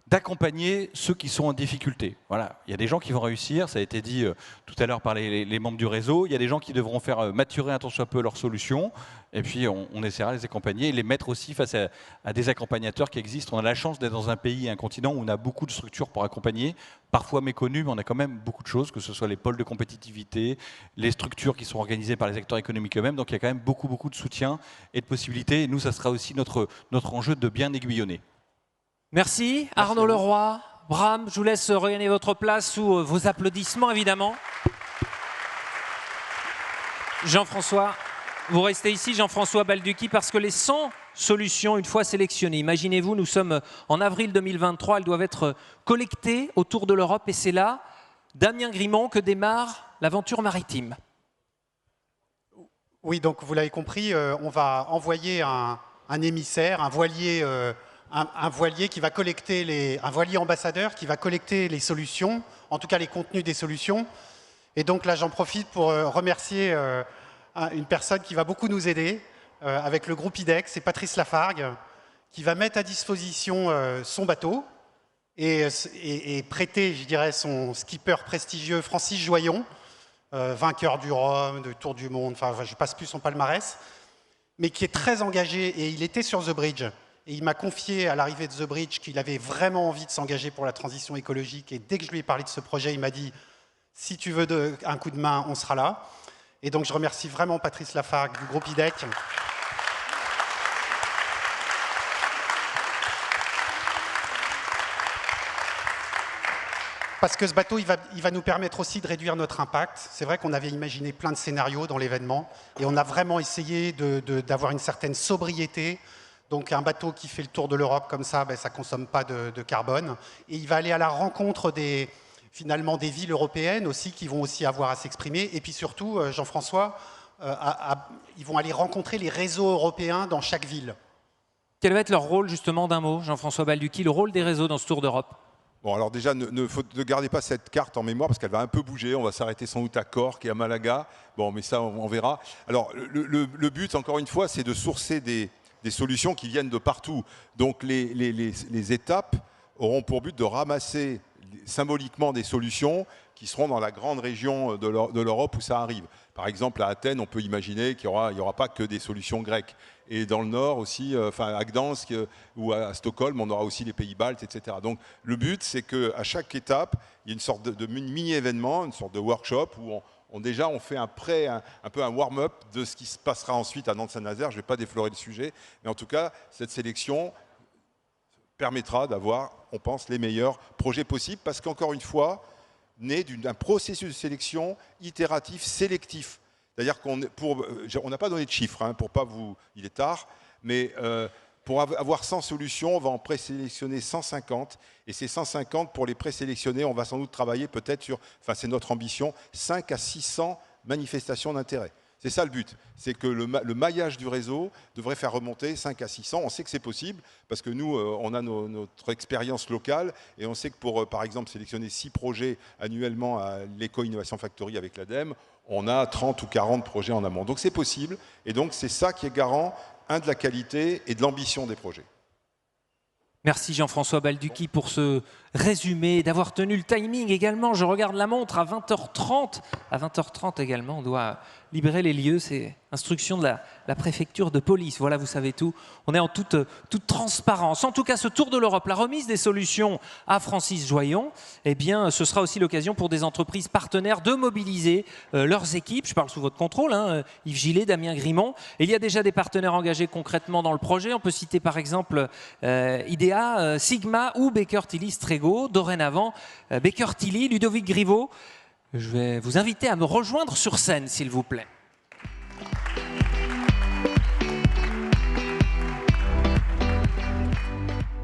d'accompagner ceux qui sont en difficulté. Voilà. Il y a des gens qui vont réussir, ça a été dit tout à l'heure par les membres du réseau. Il y a des gens qui devront faire maturer un tant soit peu leurs solutions. Et puis, on essaiera de les accompagner et les mettre aussi face à des accompagnateurs qui existent. On a la chance d'être dans un pays, un continent où on a beaucoup de structures pour accompagner, parfois méconnues, mais on a quand même beaucoup de choses, que ce soit les pôles de compétitivité, les structures qui sont organisées par les acteurs économiques eux-mêmes. Donc, il y a quand même beaucoup de soutien et de possibilités. Et nous, ça sera aussi notre enjeu de bien aiguillonner. Merci Arnaud Leroy. Bram, je vous laisse regagner votre place sous vos applaudissements, évidemment. Jean-François, vous restez ici, Jean-François Balducchi, parce que les 100 solutions, une fois sélectionnées, imaginez-vous, nous sommes en avril 2023, elles doivent être collectées autour de l'Europe, et c'est là, Damien Grimont, que démarre l'aventure maritime. Oui, donc vous l'avez compris, on va envoyer un émissaire, un voilier qui va collecter un voilier ambassadeur qui va collecter les solutions, en tout cas les contenus des solutions. Et donc là, j'en profite pour remercier une personne qui va beaucoup nous aider avec le groupe IDEX, c'est Patrice Lafargue, qui va mettre à disposition son bateau et prêter, je dirais, son skipper prestigieux Francis Joyon, vainqueur du Rhum, de Tour du Monde, enfin je passe plus son palmarès, mais qui est très engagé et il était sur The Bridge. Et il m'a confié à l'arrivée de The Bridge qu'il avait vraiment envie de s'engager pour la transition écologique. Et dès que je lui ai parlé de ce projet, il m'a dit « Si tu veux un coup de main, on sera là ». Et donc je remercie vraiment Patrice Lafargue du groupe IDEC. Parce que ce bateau, il va nous permettre aussi de réduire notre impact. C'est vrai qu'on avait imaginé plein de scénarios dans l'événement. Et on a vraiment essayé d'avoir une certaine sobriété. Donc un bateau qui fait le tour de l'Europe comme ça, ça ne consomme pas de carbone. Et il va aller à la rencontre finalement des villes européennes aussi, qui vont aussi avoir à s'exprimer. Et puis surtout, Jean-François, ils vont aller rencontrer les réseaux européens dans chaque ville. Quel va être leur rôle, justement, d'un mot, Jean-François Balducchi, le rôle des réseaux dans ce Tour d'Europe? Bon, alors déjà, ne gardez pas cette carte en mémoire parce qu'elle va un peu bouger. On va s'arrêter sans doute à Cork et à Malaga. Bon, mais ça, on verra. Alors, le but, encore une fois, c'est de sourcer des solutions qui viennent de partout. Donc, les étapes auront pour but de ramasser symboliquement des solutions qui seront dans la grande région de l'Europe où ça arrive. Par exemple, à Athènes, on peut imaginer qu'il n'y aura pas que des solutions grecques. Et dans le nord aussi, à Gdansk ou à Stockholm, on aura aussi les pays baltes, etc. Donc le but, c'est qu'à chaque étape, il y ait une sorte de mini-événement, une sorte de workshop où on fait un peu un warm-up de ce qui se passera ensuite à Nantes-Saint-Nazaire. Je ne vais pas déflorer le sujet, mais en tout cas, cette sélection permettra d'avoir, on pense, les meilleurs projets possibles, parce qu'encore une fois, né d'un processus de sélection itératif, sélectif. C'est-à-dire qu'on n'a pas donné de chiffres, hein, pour pas vous, il est tard, mais pour avoir 100 solutions, on va en présélectionner 150, et ces 150, pour les présélectionner, on va sans doute travailler peut-être sur, enfin c'est notre ambition, 5 à 600 manifestations d'intérêt. C'est ça le but, c'est que le maillage du réseau devrait faire remonter 5 à 600. On sait que c'est possible parce que nous, on a notre expérience locale et on sait que pour, par exemple, sélectionner 6 projets annuellement à l'Éco-Innovation Factory avec l'ADEME, on a 30 ou 40 projets en amont. Donc c'est possible et donc c'est ça qui est garant, de la qualité et de l'ambition des projets. Merci Jean-François Balducchi pour ce résumé, d'avoir tenu le timing également. Je regarde la montre à 20h30. À 20h30 également, on doit libérer les lieux. C'est instruction de la préfecture de police. Voilà, vous savez tout. On est en toute transparence. En tout cas, ce Tour de l'Europe, la remise des solutions à Francis Joyon, eh bien, ce sera aussi l'occasion pour des entreprises partenaires de mobiliser leurs équipes. Je parle sous votre contrôle, hein, Yves Gillet, Damien Grimont. Et il y a déjà des partenaires engagés concrètement dans le projet. On peut citer par exemple IDEA, Sigma ou Baker Tilly Strego. Dorénavant, Baker Tilly, Ludovic Griveau. Je vais vous inviter à me rejoindre sur scène, s'il vous plaît.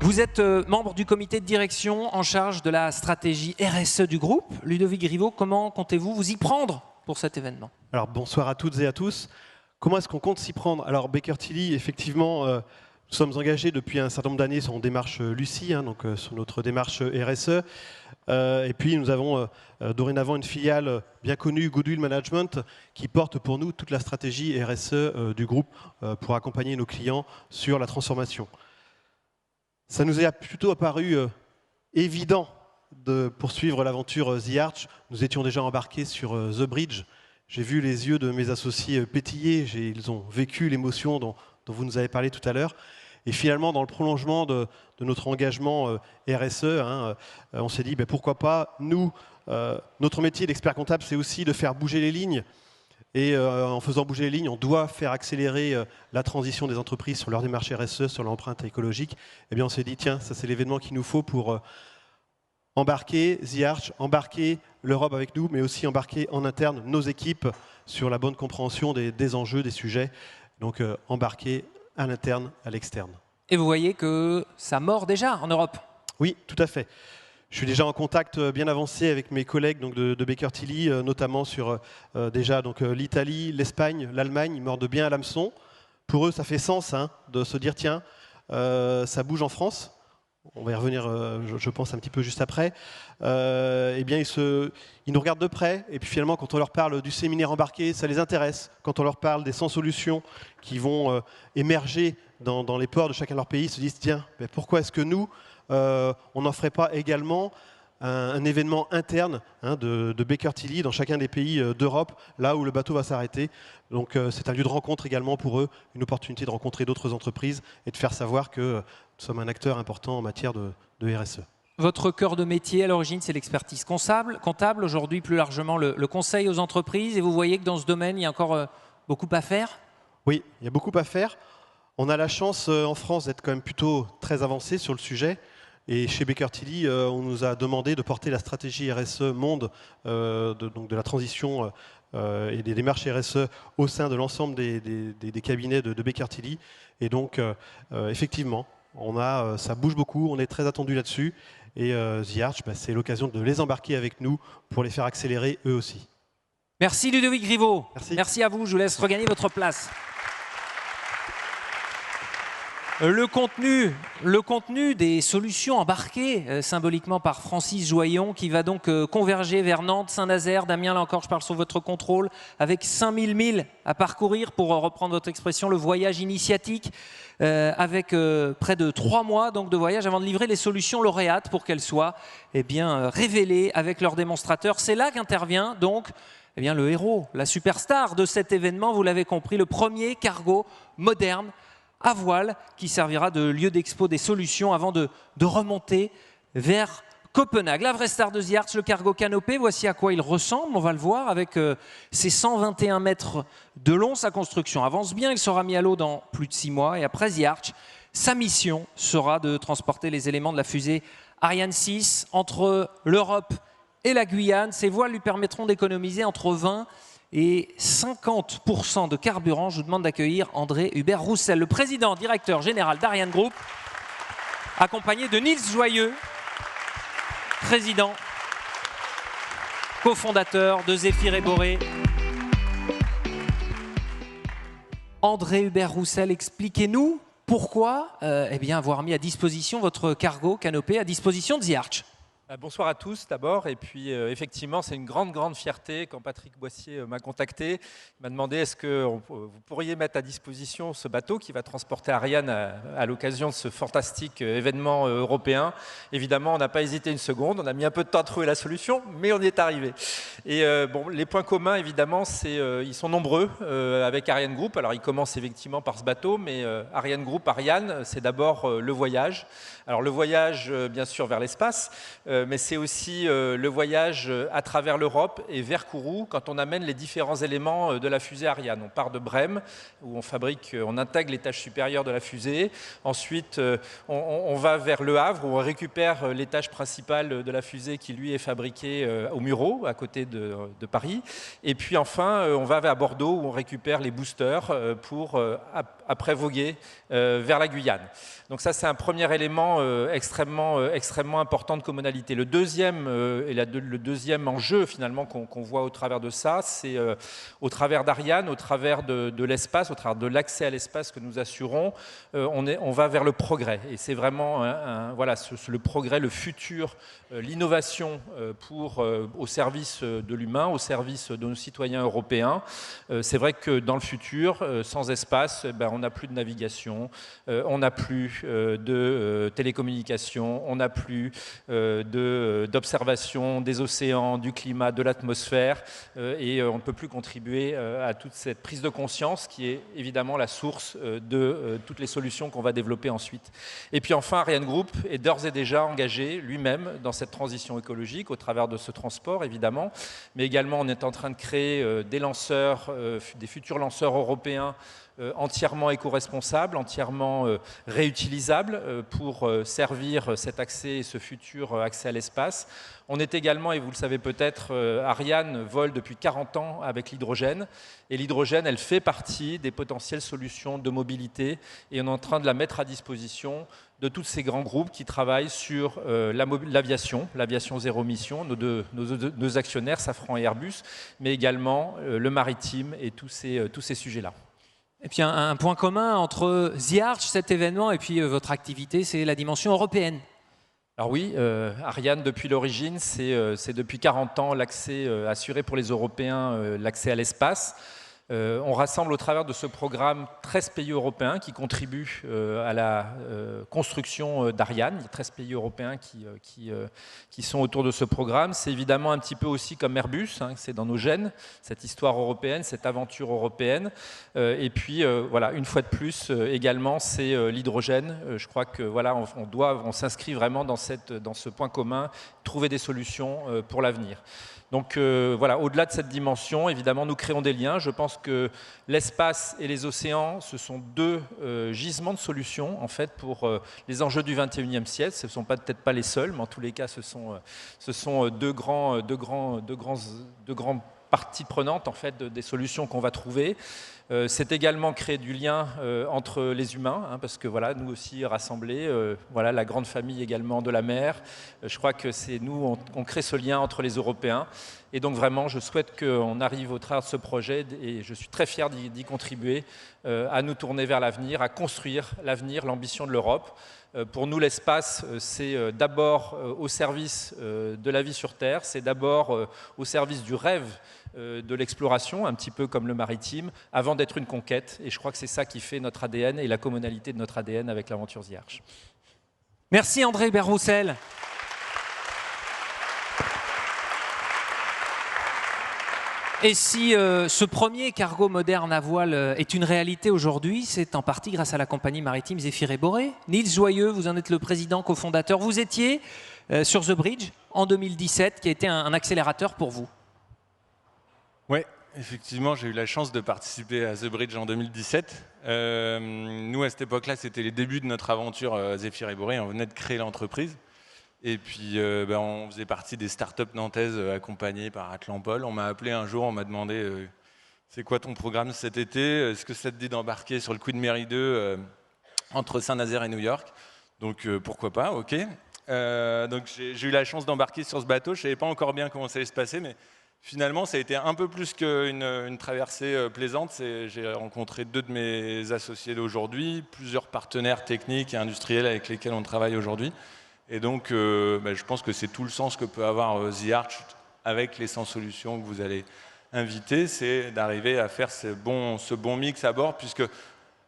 Vous êtes membre du comité de direction en charge de la stratégie RSE du groupe. Ludovic Griveau, comment comptez-vous vous y prendre pour cet événement? Alors bonsoir à toutes et à tous. Comment est-ce qu'on compte s'y prendre? Alors Baker Tilly, effectivement, nous sommes engagés depuis un certain nombre d'années sur une démarche Lucie, hein, donc sur notre démarche RSE. Et puis nous avons dorénavant une filiale bien connue, Goodwill Management, qui porte pour nous toute la stratégie RSE du groupe pour accompagner nos clients sur la transformation. Ça nous est plutôt apparu évident de poursuivre l'aventure The Arch. Nous étions déjà embarqués sur The Bridge. J'ai vu les yeux de mes associés pétiller, ils ont vécu l'émotion dont vous nous avez parlé tout à l'heure. Et finalement, dans le prolongement de notre engagement RSE, hein, on s'est dit pourquoi pas, nous, notre métier d'expert comptable, c'est aussi de faire bouger les lignes. Et en faisant bouger les lignes, on doit faire accélérer la transition des entreprises sur leur démarche RSE, sur l'empreinte écologique. Eh bien, on s'est dit, tiens, ça c'est l'événement qu'il nous faut pour embarquer The Arch, embarquer l'Europe avec nous, mais aussi embarquer en interne nos équipes sur la bonne compréhension des enjeux, des sujets. Donc embarquer à l'interne, à l'externe. Et vous voyez que ça mord déjà en Europe? Oui, tout à fait. Je suis déjà en contact bien avancé avec mes collègues donc, de Baker Tilly, notamment sur déjà l'Italie, l'Espagne, l'Allemagne. Ils mordent bien à l'hameçon. Pour eux, ça fait sens hein, de se dire, tiens, ça bouge en France. On va y revenir, je pense, un petit peu juste après. Eh bien, ils nous regardent de près. Et puis finalement, quand on leur parle du séminaire embarqué, ça les intéresse. Quand on leur parle des 100 solutions qui vont émerger dans les ports de chacun de leur pays, ils se disent, tiens, mais pourquoi est-ce que nous, on n'en ferait pas également un événement interne hein, de Baker Tilly dans chacun des pays d'Europe, là où le bateau va s'arrêter. Donc c'est un lieu de rencontre également pour eux, une opportunité de rencontrer d'autres entreprises et de faire savoir que nous sommes un acteur important en matière de RSE. Votre cœur de métier à l'origine, c'est l'expertise comptable, aujourd'hui plus largement le conseil aux entreprises. Et vous voyez que dans ce domaine, il y a encore beaucoup à faire? Oui, il y a beaucoup à faire. On a la chance en France d'être quand même plutôt très avancé sur le sujet. Et chez Baker Tilly, on nous a demandé de porter la stratégie RSE monde de la transition et des démarches RSE au sein de l'ensemble des cabinets de Baker Tilly. Et donc, effectivement, ça bouge beaucoup, on est très attendu là-dessus. Et The Arch, c'est l'occasion de les embarquer avec nous pour les faire accélérer eux aussi. Merci Ludovic Griveau. Merci. Merci à vous, je vous laisse regagner votre place. le contenu des solutions embarquées symboliquement par Francis Joyon, qui va donc converger vers Nantes, Saint-Nazaire. Damien, là encore, je parle sous votre contrôle, avec 5000 milles à parcourir, pour reprendre votre expression, le voyage initiatique, avec près de 3 mois donc, de voyage avant de livrer les solutions lauréates pour qu'elles soient révélées avec leurs démonstrateurs. C'est là qu'intervient donc le héros, la superstar de cet événement, vous l'avez compris, le premier cargo moderne à voile qui servira de lieu d'expo des solutions avant de remonter vers Copenhague. La vraie star de The Arch, le cargo canopé, voici à quoi il ressemble, on va le voir, avec ses 121 mètres de long. Sa construction avance bien, il sera mis à l'eau dans plus de 6 mois. Et après The Arch, sa mission sera de transporter les éléments de la fusée Ariane 6 entre l'Europe et la Guyane. Ces voiles lui permettront d'économiser entre 20 et 50% de carburant. Je vous demande d'accueillir André Hubert Roussel, le président directeur général d'Ariane Group, accompagné de Niels Joyeux, président, cofondateur de Zéphyr et Boré. André Hubert Roussel, expliquez-nous pourquoi avoir mis à disposition votre cargo canopé à disposition de The Arch. Bonsoir à tous d'abord, et puis effectivement c'est une grande fierté quand Patrick Boissier m'a contacté. Il m'a demandé est-ce que vous pourriez mettre à disposition ce bateau qui va transporter Ariane à l'occasion de ce fantastique événement européen. Évidemment on n'a pas hésité une seconde, on a mis un peu de temps à trouver la solution, mais on y est arrivé. Et les points communs évidemment, ils sont nombreux avec Ariane Group. Alors ils commencent effectivement par ce bateau, mais Ariane Group, Ariane, c'est d'abord le voyage. Alors le voyage bien sûr vers l'espace, mais c'est aussi le voyage à travers l'Europe et vers Kourou quand on amène les différents éléments de la fusée Ariane. On part de Brême où on intègre l'étage supérieur de la fusée. Ensuite, on va vers Le Havre où on récupère l'étage principal de la fusée qui lui est fabriqué au Mureau, à côté de Paris. Et puis enfin, on va vers Bordeaux où on récupère les boosters pour après voguer vers la Guyane. Donc ça, c'est un premier élément extrêmement important de commonalité. Le deuxième, le deuxième enjeu finalement qu'on voit au travers de ça, c'est au travers d'Ariane, au travers de l'espace, au travers de l'accès à l'espace que nous assurons, on va vers le progrès. Et c'est vraiment le progrès, le futur, l'innovation au service de l'humain, au service de nos citoyens européens. C'est vrai que dans le futur, sans espace, on n'a plus de navigation, on n'a plus de télécommunications, on n'a plus d'observation des océans, du climat, de l'atmosphère, et on ne peut plus contribuer à toute cette prise de conscience qui est évidemment la source de toutes les solutions qu'on va développer ensuite. Et puis enfin, Ariane Group est d'ores et déjà engagé lui-même dans cette transition écologique au travers de ce transport évidemment, mais également on est en train de créer des lanceurs, des futurs lanceurs européens entièrement éco-responsables, entièrement réutilisables pour servir cet accès et ce futur accès à l'espace. On est également, et vous le savez peut-être, Ariane vole depuis 40 ans avec l'hydrogène. Et l'hydrogène, elle fait partie des potentielles solutions de mobilité. Et on est en train de la mettre à disposition de tous ces grands groupes qui travaillent sur l'aviation zéro mission, nos actionnaires, Safran et Airbus, mais également le maritime et tous ces sujets-là. Et puis un point commun entre The Arch, cet événement, et puis votre activité, c'est la dimension européenne. Alors oui, Ariane, depuis l'origine, c'est depuis 40 ans l'accès assuré pour les Européens, l'accès à l'espace. On rassemble au travers de ce programme 13 pays européens qui contribuent à la construction d'Ariane. Il y a 13 pays européens qui sont autour de ce programme. C'est évidemment un petit peu aussi comme Airbus, c'est dans nos gènes, cette histoire européenne, cette aventure européenne. Et puis voilà, une fois de plus, également, c'est l'hydrogène. Je crois que voilà, on s'inscrit vraiment dans ce point commun, trouver des solutions pour l'avenir. Donc voilà, au-delà de cette dimension, évidemment, nous créons des liens. Je pense que l'espace et les océans, ce sont deux gisements de solutions en fait pour les enjeux du XXIe siècle. Ce ne sont peut-être pas les seuls, mais en tous les cas, ce sont deux grands parties prenantes en fait des solutions qu'on va trouver. C'est également créer du lien entre les humains, parce que voilà, nous aussi rassemblés, voilà, la grande famille également de la mer. Je crois que c'est nous, on crée ce lien entre les Européens. Et donc vraiment, je souhaite qu'on arrive au travers de ce projet, et je suis très fier d'y contribuer, à nous tourner vers l'avenir, à construire l'avenir, l'ambition de l'Europe. Pour nous, l'espace, c'est d'abord au service de la vie sur Terre, c'est d'abord au service du rêve de l'exploration, un petit peu comme le maritime, avant d'être une conquête. Et je crois que c'est ça qui fait notre ADN et la commonalité de notre ADN avec l'aventure The Arch. Merci André Hubert-Roussel. Et si ce premier cargo moderne à voile est une réalité aujourd'hui, c'est en partie grâce à la compagnie maritime Zéphyr et Borée. Niels Joyeux, vous en êtes le président, cofondateur. Vous étiez sur The Bridge en 2017, qui a été un accélérateur pour vous. Oui, effectivement, j'ai eu la chance de participer à The Bridge en 2017. Nous, à cette époque-là, c'était les débuts de notre aventure Zéphyr et Borée. On venait de créer l'entreprise. Et puis, on faisait partie des startups nantaises accompagnées par Atlampol. On m'a appelé un jour, on m'a demandé c'est quoi ton programme cet été? Est-ce que ça te dit d'embarquer sur le Queen Mary 2 entre Saint-Nazaire et New York? Donc, pourquoi pas, ok. Donc, j'ai eu la chance d'embarquer sur ce bateau. Je ne savais pas encore bien comment ça allait se passer, mais finalement, ça a été un peu plus qu'une traversée plaisante. J'ai rencontré 2 de mes associés d'aujourd'hui, plusieurs partenaires techniques et industriels avec lesquels on travaille aujourd'hui. Et donc, je pense que c'est tout le sens que peut avoir The Arch avec les 100 solutions que vous allez inviter, c'est d'arriver à faire ce bon mix à bord, puisque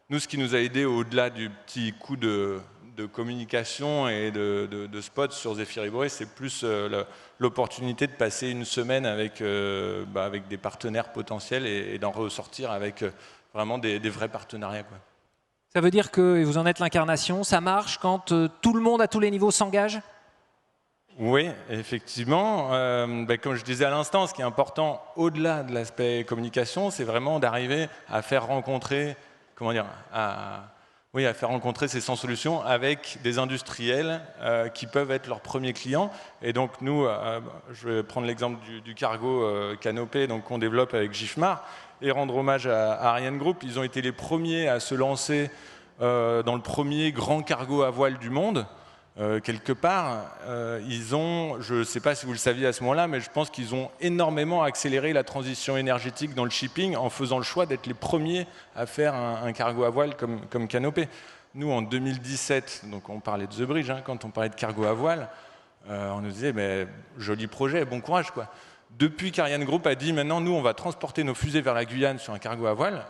nous, ce qui nous a aidé au-delà du petit coup de communication et de spot sur Zéphyr et Borée, c'est plus l'opportunité de passer une semaine avec des partenaires potentiels et d'en ressortir avec vraiment des vrais partenariats, quoi. Ça veut dire que, et vous en êtes l'incarnation, ça marche quand tout le monde à tous les niveaux s'engage? Oui, effectivement. Comme je disais à l'instant, ce qui est important au-delà de l'aspect communication, c'est vraiment d'arriver à faire rencontrer, à faire rencontrer ces 100 solutions avec des industriels qui peuvent être leurs premiers clients. Et donc nous, je vais prendre l'exemple du cargo Canopé qu'on développe avec Gifmar, et rendre hommage à Ariane Group. Ils ont été les premiers à se lancer dans le premier grand cargo à voile du monde. Quelque part, je ne sais pas si vous le saviez à ce moment-là, mais je pense qu'ils ont énormément accéléré la transition énergétique dans le shipping en faisant le choix d'être les premiers à faire un cargo à voile comme Canopé. Nous, en 2017, donc on parlait de The Bridge, quand on parlait de cargo à voile, on nous disait mais, joli projet, bon courage, quoi. Depuis qu'Ariane Group a dit maintenant, nous, on va transporter nos fusées vers la Guyane sur un cargo à voile,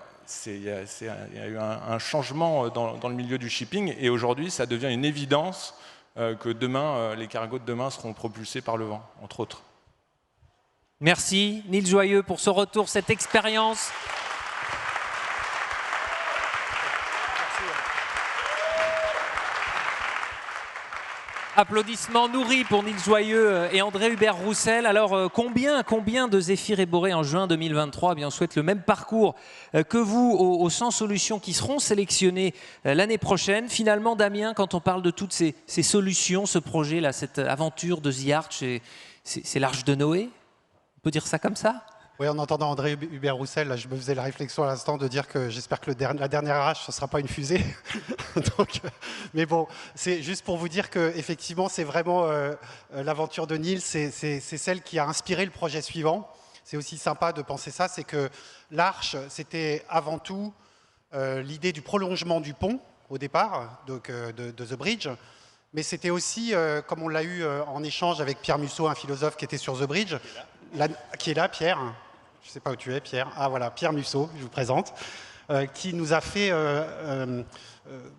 il y a eu un changement dans le milieu du shipping, et aujourd'hui, ça devient une évidence que demain, les cargos de demain seront propulsés par le vent, entre autres. Merci Niels Joyeux pour ce retour, cette expérience. Applaudissements nourris pour Niels Joyeux et André Hubert-Roussel. Alors, combien de Zéphyr et Borée en juin 2023 ? Eh bien, on souhaite le même parcours que vous aux 100 solutions qui seront sélectionnées l'année prochaine. Finalement, Damien, quand on parle de toutes ces solutions, ce projet-là, cette aventure de The Arch, c'est l'Arche de Noé ? On peut dire ça comme ça ? Oui, en entendant André Hubert-Roussel, je me faisais la réflexion à l'instant de dire que j'espère que la dernière arrache, ce ne sera pas une fusée. Donc, mais bon, c'est juste pour vous dire qu'effectivement, c'est vraiment l'aventure de Niels, c'est celle qui a inspiré le projet suivant. C'est aussi sympa de penser ça, c'est que l'arche, c'était avant tout l'idée du prolongement du pont, au départ, donc, de The Bridge. Mais c'était aussi, comme on l'a eu en échange avec Pierre Musso, un philosophe qui était sur The Bridge, qui est là, Pierre. Je ne sais pas où tu es, Pierre. Ah voilà, Pierre Musso, je vous présente, qui nous a fait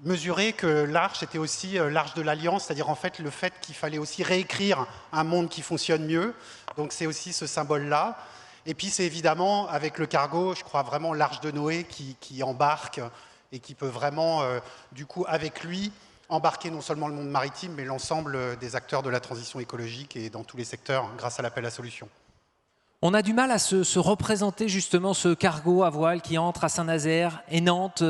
mesurer que l'arche était aussi l'arche de l'alliance, c'est-à-dire en fait le fait qu'il fallait aussi réécrire un monde qui fonctionne mieux. Donc c'est aussi ce symbole-là. Et puis c'est évidemment avec le cargo, je crois vraiment l'arche de Noé qui embarque et qui peut vraiment, du coup, avec lui, embarquer non seulement le monde maritime, mais l'ensemble des acteurs de la transition écologique et dans tous les secteurs grâce à l'appel à solutions. On a du mal à se représenter justement ce cargo à voile qui entre à Saint-Nazaire et Nantes,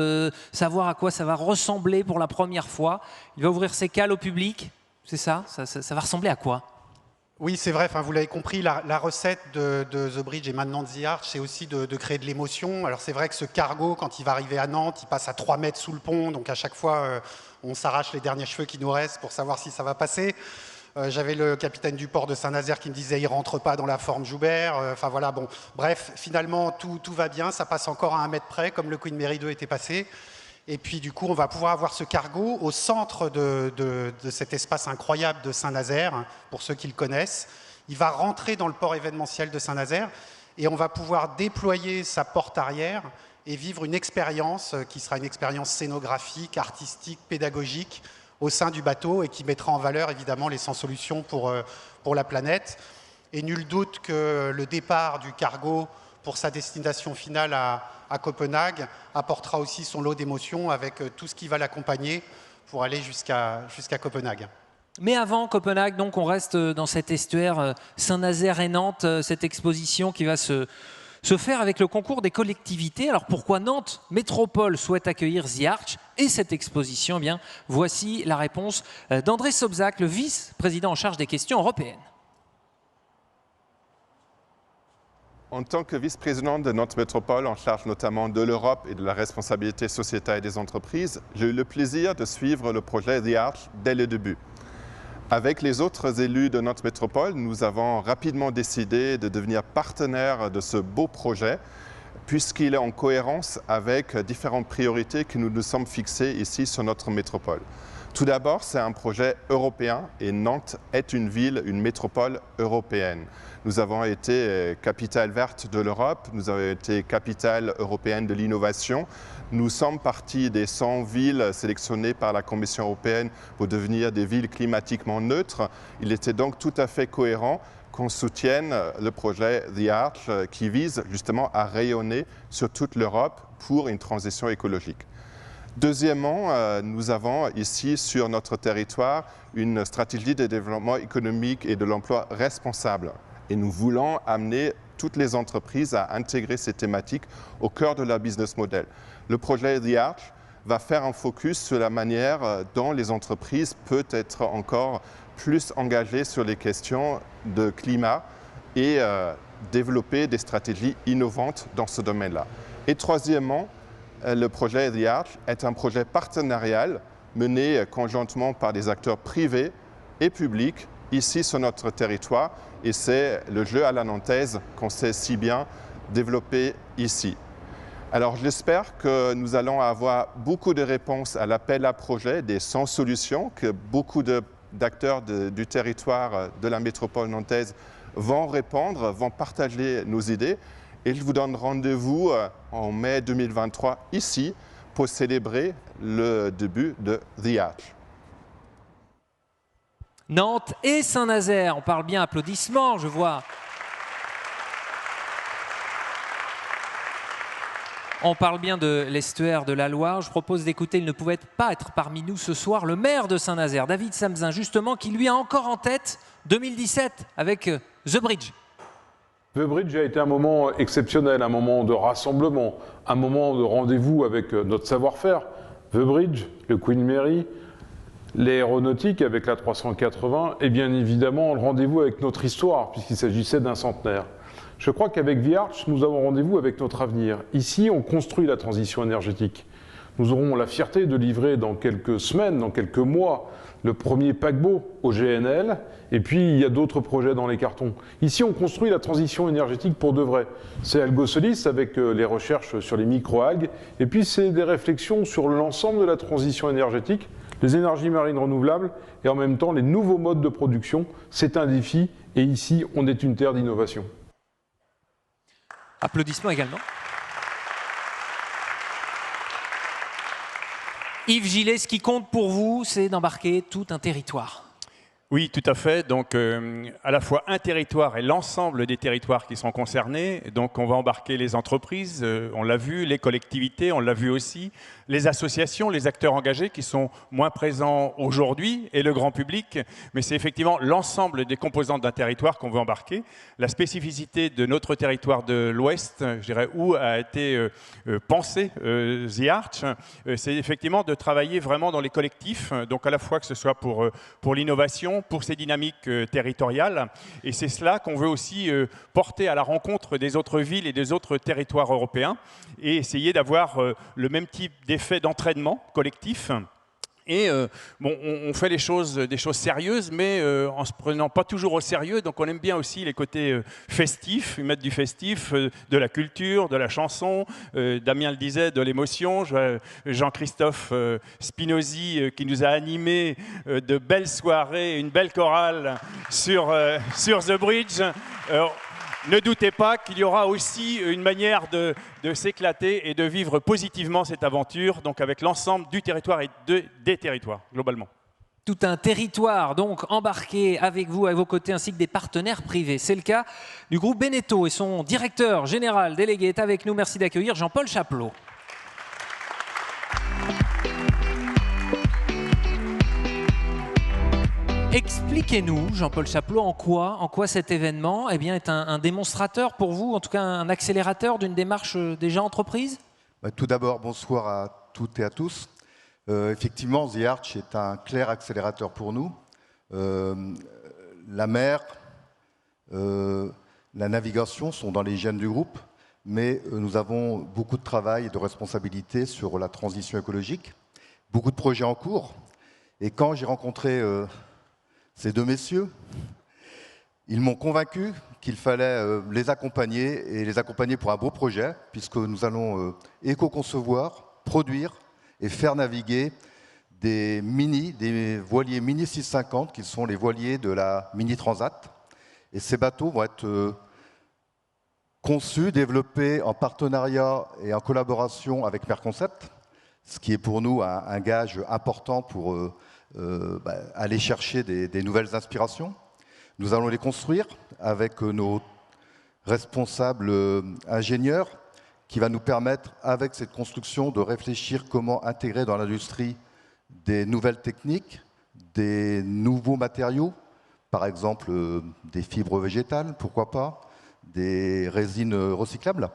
savoir à quoi ça va ressembler pour la première fois. Il va ouvrir ses cales au public, c'est ça, ça va ressembler à quoi? Oui, c'est vrai, vous l'avez compris, la recette de The Bridge et maintenant de The Arch, c'est aussi de créer de l'émotion. Alors c'est vrai que ce cargo, quand il va arriver à Nantes, il passe à 3 mètres sous le pont, donc à chaque fois, on s'arrache les derniers cheveux qui nous restent pour savoir si ça va passer. J'avais le capitaine du port de Saint-Nazaire qui me disait il rentre pas dans la forme Joubert. Enfin voilà, bon, bref, finalement tout va bien, ça passe encore à 1 mètre près, comme le Queen Mary 2 était passé. Et puis du coup, on va pouvoir avoir ce cargo au centre de cet espace incroyable de Saint-Nazaire, pour ceux qui le connaissent. Il va rentrer dans le port événementiel de Saint-Nazaire et on va pouvoir déployer sa porte arrière et vivre une expérience qui sera une expérience scénographique, artistique, pédagogique au sein du bateau et qui mettra en valeur évidemment les 100 solutions pour la planète. Et nul doute que le départ du cargo pour sa destination finale à Copenhague apportera aussi son lot d'émotions avec tout ce qui va l'accompagner pour aller jusqu'à Copenhague. Mais avant Copenhague, donc, on reste dans cet estuaire Saint-Nazaire et Nantes, cette exposition qui va se faire avec le concours des collectivités. Alors pourquoi Nantes Métropole souhaite accueillir The Arch et cette exposition? Eh bien, voici la réponse d'André Sobzak, le vice-président en charge des questions européennes. En tant que vice-président de Nantes Métropole, en charge notamment de l'Europe et de la responsabilité sociétale et des entreprises, j'ai eu le plaisir de suivre le projet The Arch dès le début. Avec les autres élus de Nantes Métropole, nous avons rapidement décidé de devenir partenaire de ce beau projet, puisqu'il est en cohérence avec différentes priorités que nous nous sommes fixées ici sur notre métropole. Tout d'abord, c'est un projet européen et Nantes est une ville, une métropole européenne. Nous avons été capitale verte de l'Europe, nous avons été capitale européenne de l'innovation. Nous sommes partis des 100 villes sélectionnées par la Commission européenne pour devenir des villes climatiquement neutres. Il était donc tout à fait cohérent qu'on soutienne le projet The Arch qui vise justement à rayonner sur toute l'Europe pour une transition écologique. Deuxièmement, nous avons ici sur notre territoire une stratégie de développement économique et de l'emploi responsable. Et nous voulons amener toutes les entreprises à intégrer ces thématiques au cœur de leur business model. Le projet The Arch va faire un focus sur la manière dont les entreprises peuvent être encore plus engagées sur les questions de climat et développer des stratégies innovantes dans ce domaine-là. Et troisièmement, le projet The Arch est un projet partenarial mené conjointement par des acteurs privés et publics ici sur notre territoire et c'est le jeu à la nantaise qu'on sait si bien développer ici. Alors j'espère que nous allons avoir beaucoup de réponses à l'appel à projet des 100 solutions que beaucoup d'acteurs du territoire de la métropole nantaise vont répondre, vont partager nos idées. Et je vous donne rendez-vous en mai 2023 ici pour célébrer le début de The Arch. Nantes et Saint-Nazaire, on parle bien applaudissements, je vois. On parle bien de l'estuaire de la Loire. Je propose d'écouter, il ne pouvait pas être parmi nous ce soir, le maire de Saint-Nazaire, David Samzin, justement, qui lui a encore en tête 2017 avec The Bridge. The Bridge a été un moment exceptionnel, un moment de rassemblement, un moment de rendez-vous avec notre savoir-faire. The Bridge, le Queen Mary, l'aéronautique avec la 380 et bien évidemment le rendez-vous avec notre histoire puisqu'il s'agissait d'un centenaire. Je crois qu'avec The Arch, nous avons rendez-vous avec notre avenir. Ici, on construit la transition énergétique. Nous aurons la fierté de livrer dans quelques semaines, dans quelques mois, le premier paquebot au GNL, et puis il y a d'autres projets dans les cartons. Ici, on construit la transition énergétique pour de vrai. C'est Algosolis avec les recherches sur les microalgues, et puis c'est des réflexions sur l'ensemble de la transition énergétique, les énergies marines renouvelables, et en même temps les nouveaux modes de production. C'est un défi, et ici, on est une terre d'innovation. Applaudissements également. Yves Gillet, ce qui compte pour vous, c'est d'embarquer tout un territoire. Oui, tout à fait. Donc, à la fois un territoire et l'ensemble des territoires qui sont concernés. Donc, on va embarquer les entreprises, on l'a vu, les collectivités, on l'a vu aussi, les associations, les acteurs engagés qui sont moins présents aujourd'hui et le grand public. Mais c'est effectivement l'ensemble des composantes d'un territoire qu'on veut embarquer. La spécificité de notre territoire de l'Ouest, je dirais, où a été pensé The Arch, c'est effectivement de travailler vraiment dans les collectifs. Donc, à la fois que ce soit pour l'innovation, pour ces dynamiques territoriales. Et c'est cela qu'on veut aussi porter à la rencontre des autres villes et des autres territoires européens et essayer d'avoir le même type d'effet d'entraînement collectif Et bon, on fait des choses sérieuses, mais en se prenant pas toujours au sérieux. Donc on aime bien aussi les côtés festifs, mettre du festif, de la culture, de la chanson. Damien le disait, de l'émotion. Jean-Christophe Spinozzi qui nous a animé de belles soirées, une belle chorale sur The Bridge. Ne doutez pas qu'il y aura aussi une manière de s'éclater et de vivre positivement cette aventure, donc avec l'ensemble du territoire et des territoires, globalement. Tout un territoire donc embarqué avec vous, à vos côtés, ainsi que des partenaires privés. C'est le cas du groupe Beneteau et son directeur général délégué est avec nous. Merci d'accueillir Jean-Paul Chaplot. Expliquez-nous, Jean-Paul Chaplot, en quoi cet événement est un démonstrateur pour vous, en tout cas un accélérateur d'une démarche déjà entreprise? Tout d'abord, bonsoir à toutes et à tous. Effectivement, The Arch est un clair accélérateur pour nous. La mer, la navigation sont dans les gènes du groupe, mais nous avons beaucoup de travail et de responsabilités sur la transition écologique, beaucoup de projets en cours. Et quand j'ai rencontré ces deux messieurs, ils m'ont convaincu qu'il fallait les accompagner pour un beau projet, puisque nous allons éco-concevoir, produire et faire naviguer des voiliers Mini 650, qui sont les voiliers de la Mini Transat. Et ces bateaux vont être conçus, développés en partenariat et en collaboration avec Merconcept, ce qui est pour nous un gage important pour aller chercher des nouvelles inspirations. Nous allons les construire avec nos responsables ingénieurs qui va nous permettre, avec cette construction, de réfléchir comment intégrer dans l'industrie des nouvelles techniques, des nouveaux matériaux, par exemple des fibres végétales, pourquoi pas, des résines recyclables.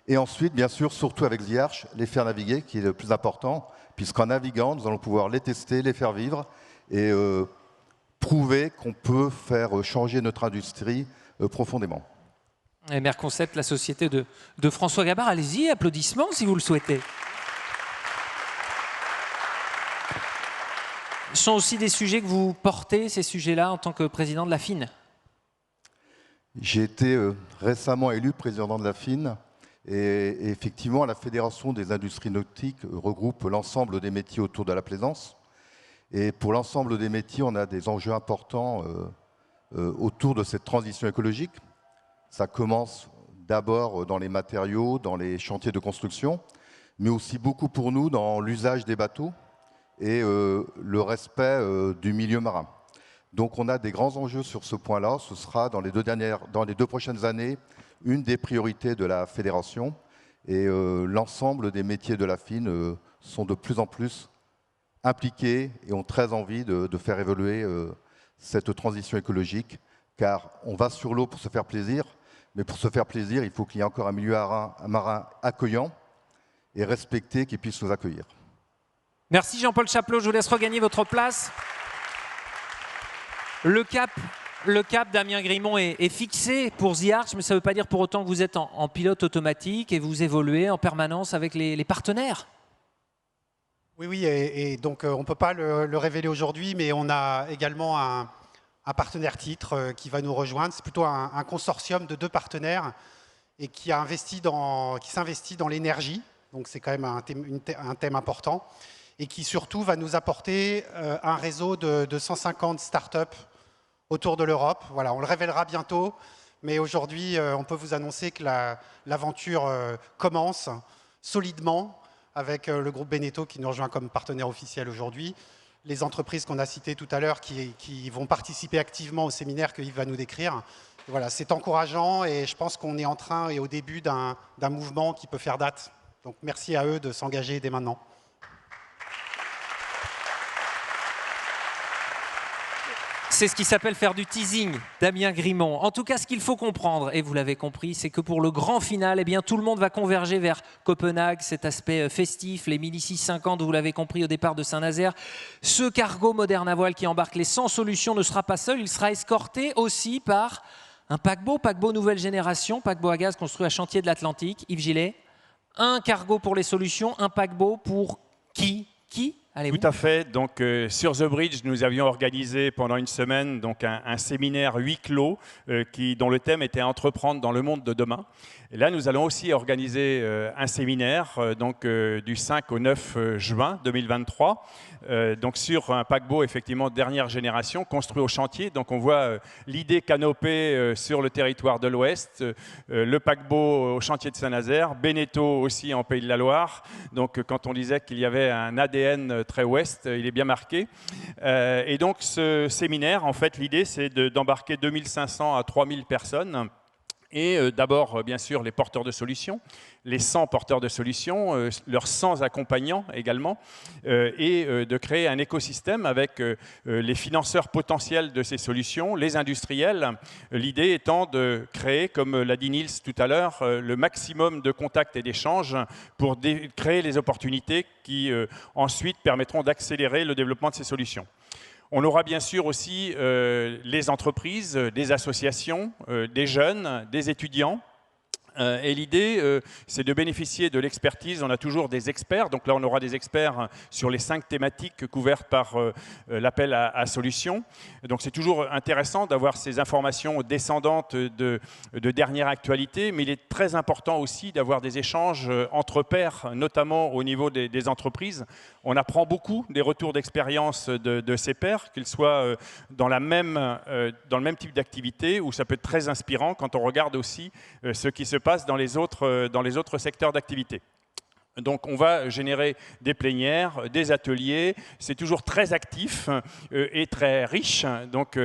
Et ensuite, bien sûr, surtout avec The Arch, les faire naviguer, qui est le plus important, puisqu'en naviguant, nous allons pouvoir les tester, les faire vivre et prouver qu'on peut faire changer notre industrie profondément. Et Merconcept, la société de François Gabard, allez-y, applaudissements si vous le souhaitez. Ce sont aussi des sujets que vous portez, ces sujets-là, en tant que président de la FIN? J'ai été récemment élu président de la FIN. Et effectivement, la Fédération des industries nautiques regroupe l'ensemble des métiers autour de la plaisance. Et pour l'ensemble des métiers, on a des enjeux importants autour de cette transition écologique. Ça commence d'abord dans les matériaux, dans les chantiers de construction, mais aussi beaucoup pour nous dans l'usage des bateaux et le respect du milieu marin. Donc on a des grands enjeux sur ce point-là. Ce sera dans les deux prochaines années une des priorités de la fédération, et l'ensemble des métiers de la FIN sont de plus en plus impliqués et ont très envie de faire évoluer cette transition écologique, car on va sur l'eau pour se faire plaisir, mais pour se faire plaisir, il faut qu'il y ait encore un milieu marin accueillant et respecté qui puisse nous accueillir. Merci Jean-Paul Chaplot, je vous laisse regagner votre place. Le cap, Damien Grimont, est fixé pour The Arch, mais ça ne veut pas dire pour autant que vous êtes en pilote automatique et vous évoluez en permanence avec les partenaires. Oui, et donc on ne peut pas le révéler aujourd'hui, mais on a également un partenaire titre qui va nous rejoindre. C'est plutôt un consortium de deux partenaires et qui s'investit dans l'énergie, donc c'est quand même un thème important, et qui surtout va nous apporter un réseau de 150 startups autour de l'Europe. Voilà, on le révélera bientôt, mais aujourd'hui, on peut vous annoncer que l'aventure commence solidement avec le groupe Beneteau qui nous rejoint comme partenaire officiel aujourd'hui, les entreprises qu'on a citées tout à l'heure qui vont participer activement au séminaire que Yves va nous décrire. Voilà, c'est encourageant et je pense qu'on est en train et au début d'un mouvement qui peut faire date. Donc merci à eux de s'engager dès maintenant. C'est ce qui s'appelle faire du teasing, Damien Grimont. En tout cas, ce qu'il faut comprendre, et vous l'avez compris, c'est que pour le grand final, eh bien, tout le monde va converger vers Copenhague, cet aspect festif, les Mini 650, vous l'avez compris au départ de Saint-Nazaire. Ce cargo moderne à voile qui embarque les 100 solutions ne sera pas seul, il sera escorté aussi par un paquebot nouvelle génération, paquebot à gaz construit à Chantier de l'Atlantique. Yves Gillet, un cargo pour les solutions, un paquebot pour qui Allez-vous. Tout à fait. Donc, sur The Bridge, nous avions organisé pendant une semaine donc, un séminaire huis clos dont le thème était « Entreprendre dans le monde de demain ». Et là, nous allons aussi organiser un séminaire du 5 au 9 juin 2023 donc sur un paquebot effectivement dernière génération construit au chantier. Donc on voit l'idée canopée sur le territoire de l'Ouest, le paquebot au chantier de Saint-Nazaire, Beneteau aussi en Pays de la Loire. Donc quand on disait qu'il y avait un ADN très ouest, il est bien marqué. Et donc ce séminaire, en fait, l'idée c'est d'embarquer 2500 à 3000 personnes. Et d'abord, bien sûr, les porteurs de solutions, les 100 porteurs de solutions, leurs 100 accompagnants également, et de créer un écosystème avec les financeurs potentiels de ces solutions, les industriels. L'idée étant de créer, comme l'a dit Niels tout à l'heure, le maximum de contacts et d'échanges pour créer les opportunités qui ensuite permettront d'accélérer le développement de ces solutions. On aura bien sûr aussi les entreprises, des associations, des jeunes, des étudiants. Et l'idée, c'est de bénéficier de l'expertise. On a toujours des experts. Donc là, on aura des experts sur les 5 thématiques couvertes par l'appel à solutions. Donc c'est toujours intéressant d'avoir ces informations descendantes de dernière actualité. Mais il est très important aussi d'avoir des échanges entre pairs, notamment au niveau des entreprises. On apprend beaucoup des retours d'expérience de ces pairs, qu'ils soient dans le même type d'activité, où ça peut être très inspirant quand on regarde aussi ce qui se passe dans les autres secteurs d'activité. Donc on va générer des plénières, des ateliers, c'est toujours très actif et très riche. Donc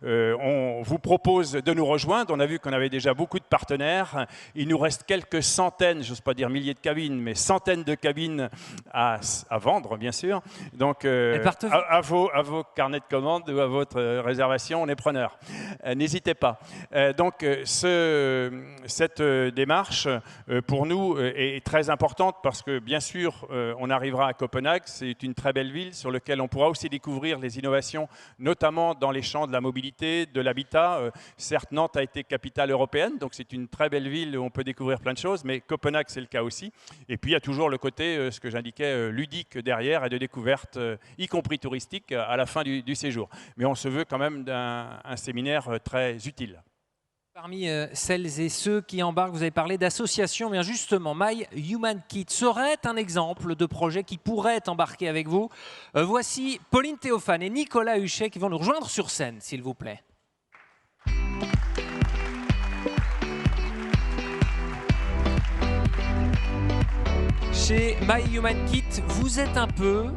on vous propose de nous rejoindre. On a vu qu'on avait déjà beaucoup de partenaires. Il nous reste quelques centaines, j'ose pas dire milliers de cabines, mais centaines de cabines à vendre, bien sûr. Donc à vos carnets de commandes ou à votre réservation, on est preneur. N'hésitez pas. Donc cette démarche, pour nous, est très importante parce que bien sûr, on arrivera à Copenhague, c'est une très belle ville sur laquelle on pourra aussi découvrir les innovations, notamment dans les champs de la mobilité, de l'habitat. Certes, Nantes a été capitale européenne, donc c'est une très belle ville où on peut découvrir plein de choses, mais Copenhague, c'est le cas aussi. Et puis, il y a toujours le côté, ce que j'indiquais, ludique derrière et de découverte, y compris touristique, à la fin du séjour. Mais on se veut quand même d'un séminaire très utile. Parmi celles et ceux qui embarquent, vous avez parlé d'associations, bien justement, My Human Kit serait un exemple de projet qui pourrait embarquer avec vous. Voici Pauline Théophane et Nicolas Huchet qui vont nous rejoindre sur scène, s'il vous plaît. Chez My Human Kit, vous êtes un peu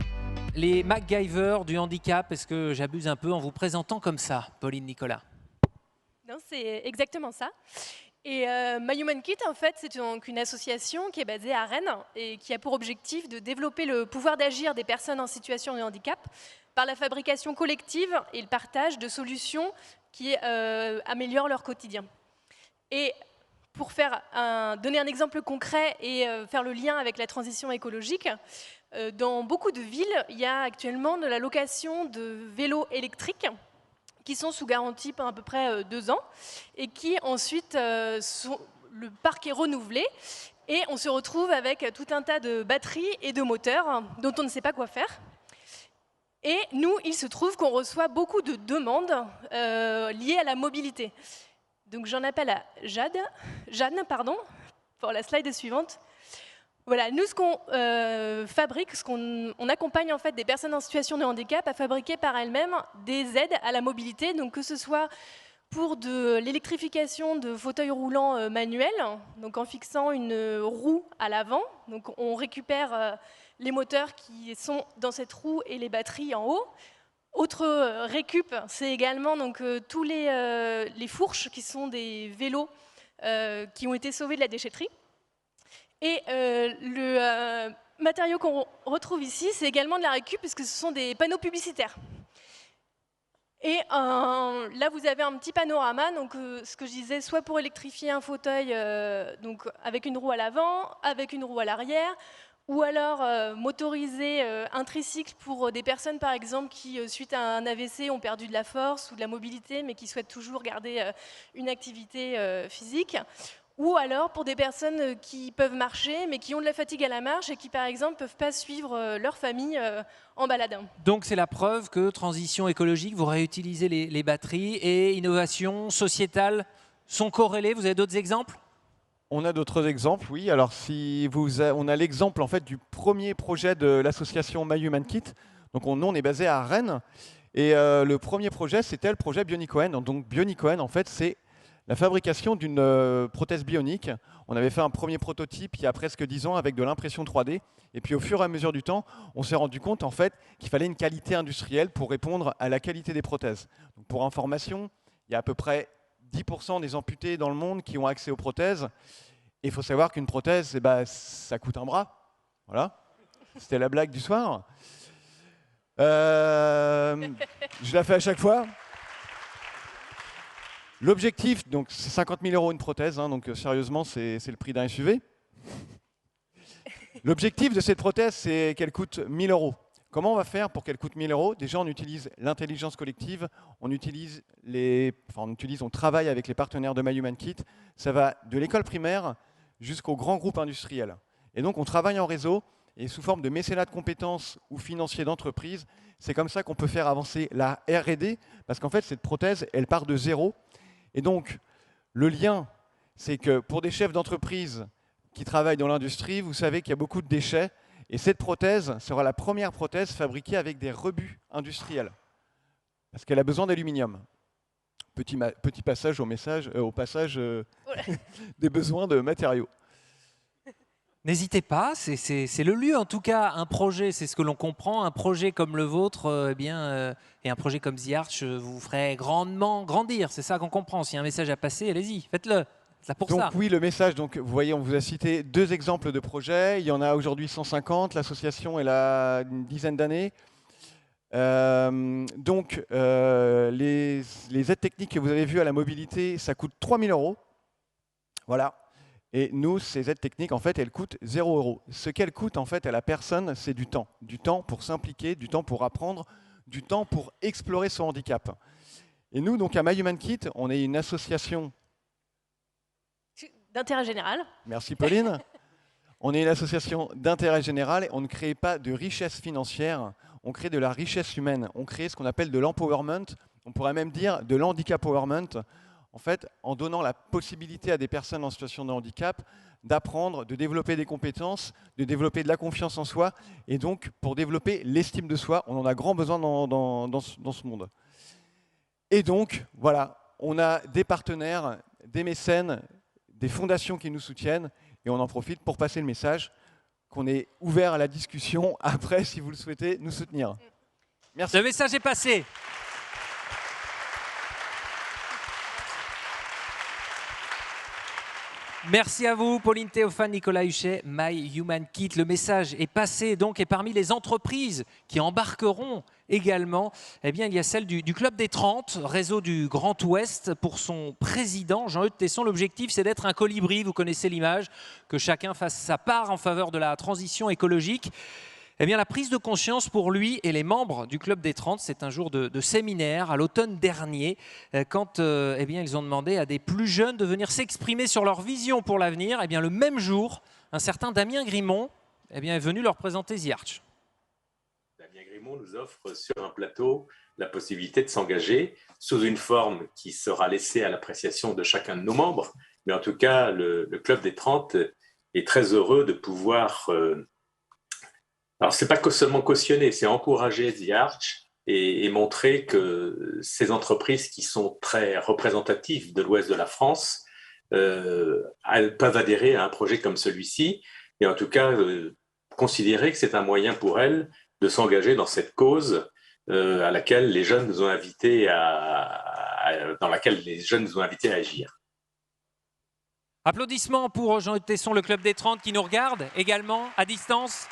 les MacGyver du handicap. Est-ce que j'abuse un peu en vous présentant comme ça, Pauline, Nicolas ? Non, c'est exactement ça. Et My Human Kit, en fait, c'est donc une association qui est basée à Rennes et qui a pour objectif de développer le pouvoir d'agir des personnes en situation de handicap par la fabrication collective et le partage de solutions qui améliorent leur quotidien. Et pour donner un exemple concret et faire le lien avec la transition écologique, dans beaucoup de villes, il y a actuellement de la location de vélos électriques qui sont sous garantie pendant à peu près 2 ans et qui ensuite, le parc est renouvelé et on se retrouve avec tout un tas de batteries et de moteurs dont on ne sait pas quoi faire. Et nous, il se trouve qu'on reçoit beaucoup de demandes liées à la mobilité. Donc j'en appelle à Jeanne, pour la slide suivante. Voilà, nous, ce qu'on fabrique, on accompagne en fait des personnes en situation de handicap à fabriquer par elles-mêmes des aides à la mobilité, donc que ce soit pour de l'électrification de fauteuils roulants manuels, donc en fixant une roue à l'avant, donc on récupère les moteurs qui sont dans cette roue et les batteries en haut. Autre récup, c'est également donc, tous les fourches qui sont des vélos qui ont été sauvés de la déchetterie. Et le matériau qu'on retrouve ici, c'est également de la récup, puisque ce sont des panneaux publicitaires. Et là, vous avez un petit panorama, donc, ce que je disais, soit pour électrifier un fauteuil donc, avec une roue à l'avant, avec une roue à l'arrière, ou alors motoriser un tricycle pour des personnes, par exemple, qui, suite à un AVC, ont perdu de la force ou de la mobilité, mais qui souhaitent toujours garder une activité physique. ou alors pour des personnes qui peuvent marcher, mais qui ont de la fatigue à la marche et qui, par exemple, ne peuvent pas suivre leur famille en balade. Donc c'est la preuve que transition écologique, vous réutilisez les batteries et innovation sociétale sont corrélées. Vous avez d'autres exemples? On a d'autres exemples, oui. Alors, on a l'exemple en fait du premier projet de l'association My Human Kit. Donc, nous, on est basé à Rennes. Et le premier projet, c'était le projet Bionicoen. Donc, Bionicoen, en fait, c'est la fabrication d'une prothèse bionique. On avait fait un premier prototype il y a presque 10 ans avec de l'impression 3D. Et puis, au fur et à mesure du temps, on s'est rendu compte en fait qu'il fallait une qualité industrielle pour répondre à la qualité des prothèses. Donc, pour information, il y a à peu près 10% des amputés dans le monde qui ont accès aux prothèses. Et il faut savoir qu'une prothèse, ça coûte un bras. Voilà. C'était la blague du soir. Je la fais à chaque fois. L'objectif, donc, c'est 50 000 € une prothèse. Donc, sérieusement, c'est le prix d'un SUV. L'objectif de cette prothèse, c'est qu'elle coûte 1 000 €. Comment on va faire pour qu'elle coûte 1 000 €? Déjà, on utilise l'intelligence collective, on travaille avec les partenaires de My Human Kit. Ça va de l'école primaire jusqu'aux grands groupes industriels. Et donc, on travaille en réseau et sous forme de mécénat de compétences ou financiers d'entreprise. C'est comme ça qu'on peut faire avancer la R&D, parce qu'en fait, cette prothèse, elle part de zéro. Et donc, le lien, c'est que pour des chefs d'entreprise qui travaillent dans l'industrie, vous savez qu'il y a beaucoup de déchets. Et cette prothèse sera la première prothèse fabriquée avec des rebuts industriels, parce qu'elle a besoin d'aluminium. Petit passage au passage des besoins de matériaux. N'hésitez pas, c'est le lieu en tout cas. Un projet, c'est ce que l'on comprend, un projet comme le vôtre, et un projet comme The Arch vous ferait grandement grandir. C'est ça qu'on comprend. S'il y a un message à passer, allez-y, faites-le. Pour donc ça. Oui, le message, donc, vous voyez, on vous a cité 2 exemples de projets. Il y en a aujourd'hui 150. L'association, elle a une dizaine d'années. Les aides techniques que vous avez vues à la mobilité, ça coûte 3 000 €. Voilà. Et nous, ces aides techniques, en fait, elles coûtent 0 €. Ce qu'elles coûtent, en fait, à la personne, c'est du temps. Du temps pour s'impliquer, du temps pour apprendre, du temps pour explorer son handicap. Et nous, donc, à My Human Kit, on est une association d'intérêt général. Merci Pauline. On est une association d'intérêt général et on ne crée pas de richesse financière, on crée de la richesse humaine. On crée ce qu'on appelle de l'empowerment, on pourrait même dire de l'handicapowerment, en fait, en donnant la possibilité à des personnes en situation de handicap d'apprendre, de développer des compétences, de développer de la confiance en soi, et donc pour développer l'estime de soi, on en a grand besoin dans ce monde. Et donc, voilà, on a des partenaires, des mécènes, des fondations qui nous soutiennent, et on en profite pour passer le message qu'on est ouvert à la discussion après, si vous le souhaitez, nous soutenir. Merci. Le message est passé. Merci à vous, Pauline Théophane, Nicolas Huchet, My Human Kit. Le message est passé donc, et parmi les entreprises qui embarqueront également, eh bien, il y a celle du Club des 30, réseau du Grand Ouest. Pour son président, Jean-Eudes Tesson, l'objectif, c'est d'être un colibri. Vous connaissez l'image, que chacun fasse sa part en faveur de la transition écologique. Eh bien, la prise de conscience pour lui et les membres du Club des 30, c'est un jour de séminaire à l'automne dernier, quand eh bien, ils ont demandé à des plus jeunes de venir s'exprimer sur leur vision pour l'avenir. Eh bien, le même jour, un certain Damien Grimont eh bien, est venu leur présenter The Arch. Damien Grimont nous offre sur un plateau la possibilité de s'engager sous une forme qui sera laissée à l'appréciation de chacun de nos membres. Mais en tout cas, le Club des 30 est très heureux de pouvoir... Alors, ce n'est pas seulement cautionner, c'est encourager The Arch et montrer que ces entreprises qui sont très représentatives de l'ouest de la France, elles peuvent adhérer à un projet comme celui-ci et en tout cas considérer que c'est un moyen pour elles de s'engager dans cette cause à laquelle les jeunes nous ont invités dans laquelle les jeunes nous ont invités à agir. Applaudissements pour Jean-Eudes Tesson, le Club des 30 qui nous regarde également à distance.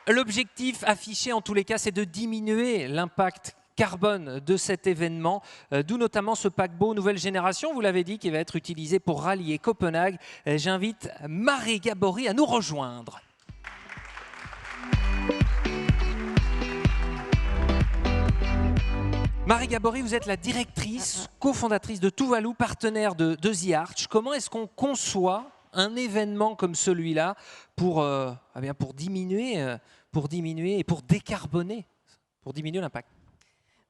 L'objectif affiché, en tous les cas, c'est de diminuer l'impact carbone de cet événement, d'où notamment ce paquebot nouvelle génération, vous l'avez dit, qui va être utilisé pour rallier Copenhague. J'invite Marie Gabory à nous rejoindre. Marie Gabory, vous êtes la directrice, cofondatrice de Tuvalu, partenaire de The Arch. Comment est-ce qu'on conçoit un événement comme celui-là pour diminuer et pour décarboner, pour diminuer l'impact?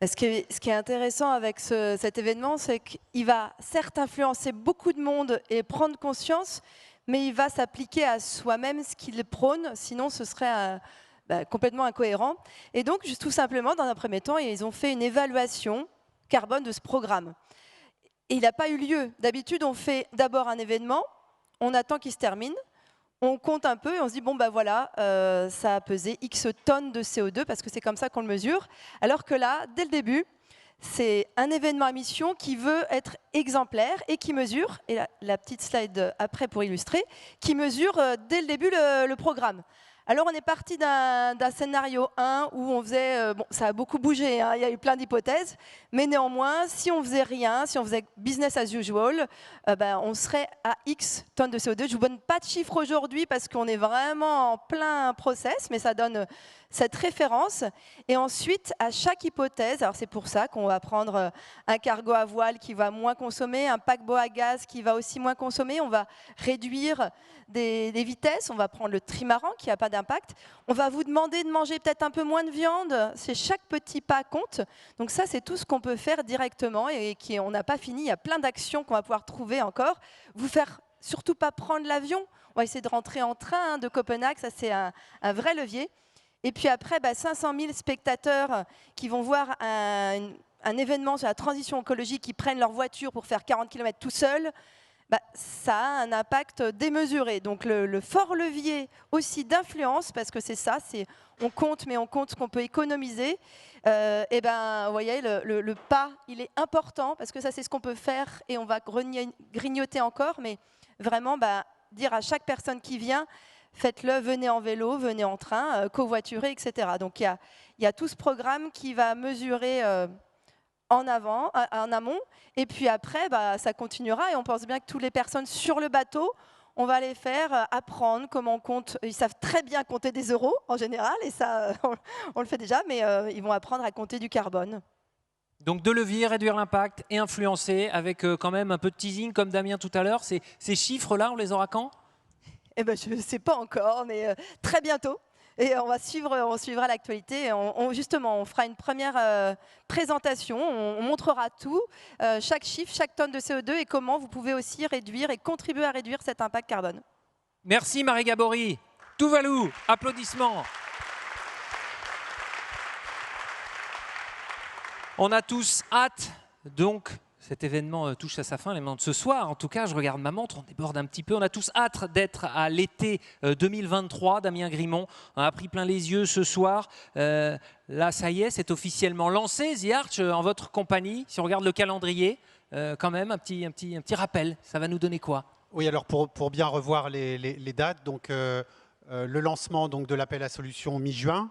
Ce qui est intéressant avec cet événement, c'est qu'il va certes influencer beaucoup de monde et prendre conscience, mais il va s'appliquer à soi-même ce qu'il prône, sinon ce serait complètement incohérent. Et donc, tout simplement, dans un premier temps, ils ont fait une évaluation carbone de ce programme. Et il n'a pas eu lieu. D'habitude, on fait d'abord un événement, on attend qu'il se termine, on compte un peu et on se dit, bon, voilà, ça a pesé X tonnes de CO2, parce que c'est comme ça qu'on le mesure. Alors que là, dès le début, c'est un événement à mission qui veut être exemplaire et qui mesure, et la petite slide après pour illustrer, qui mesure dès le début le programme. Alors on est parti d'un scénario 1 où on faisait, ça a beaucoup bougé, hein, il y a eu plein d'hypothèses, mais néanmoins, si on faisait rien, si on faisait business as usual, on serait à X tonnes de CO2. Je ne vous donne pas de chiffres aujourd'hui parce qu'on est vraiment en plein process, mais ça donne cette référence. Et ensuite, à chaque hypothèse, alors c'est pour ça qu'on va prendre un cargo à voile qui va moins consommer, un paquebot à gaz qui va aussi moins consommer, on va réduire des vitesses, on va prendre le trimaran qui n'a pas d'impact, on va vous demander de manger peut-être un peu moins de viande, c'est chaque petit pas compte. Donc ça, c'est tout ce qu'on peut faire directement et on n'a pas fini, il y a plein d'actions qu'on va pouvoir trouver encore. Vous faire surtout pas prendre l'avion, on va essayer de rentrer en train de Copenhague, ça c'est un vrai levier. Et puis après, 500 000 spectateurs qui vont voir un événement sur la transition écologique, qui prennent leur voiture pour faire 40 km tout seuls, ça a un impact démesuré. Donc le fort levier aussi d'influence, parce que c'est ça, on compte, mais on compte ce qu'on peut économiser. Vous voyez, le pas, il est important, parce que ça, c'est ce qu'on peut faire, et on va grignoter encore, mais vraiment dire à chaque personne qui vient, faites-le, venez en vélo, venez en train, covoiturez, etc. Donc il y a tout ce programme qui va mesurer en amont, et puis après, ça continuera, et on pense bien que toutes les personnes sur le bateau, on va les faire apprendre comment on compte. Ils savent très bien compter des euros en général, et ça, on le fait déjà, mais ils vont apprendre à compter du carbone. Donc deux leviers, réduire l'impact et influencer, avec quand même un peu de teasing comme Damien tout à l'heure. Ces chiffres-là, on les aura quand ? Je ne sais pas encore, mais très bientôt. Et on suivra l'actualité. Justement, on fera une première présentation. On montrera tout, chaque chiffre, chaque tonne de CO2 et comment vous pouvez aussi réduire et contribuer à réduire cet impact carbone. Merci Marie Gabory. Tuvalu, applaudissements. On a tous hâte, donc. Cet événement touche à sa fin, l'événement de ce soir. En tout cas, je regarde ma montre, on déborde un petit peu. On a tous hâte d'être à l'été 2023. Damien Grimont a pris plein les yeux ce soir. Là, ça y est, c'est officiellement lancé. The Arch, en votre compagnie. Si on regarde le calendrier, quand même, un petit rappel. Ça va nous donner quoi? Oui, alors pour bien revoir les dates, donc, le lancement donc, de l'appel à solutions mi-juin.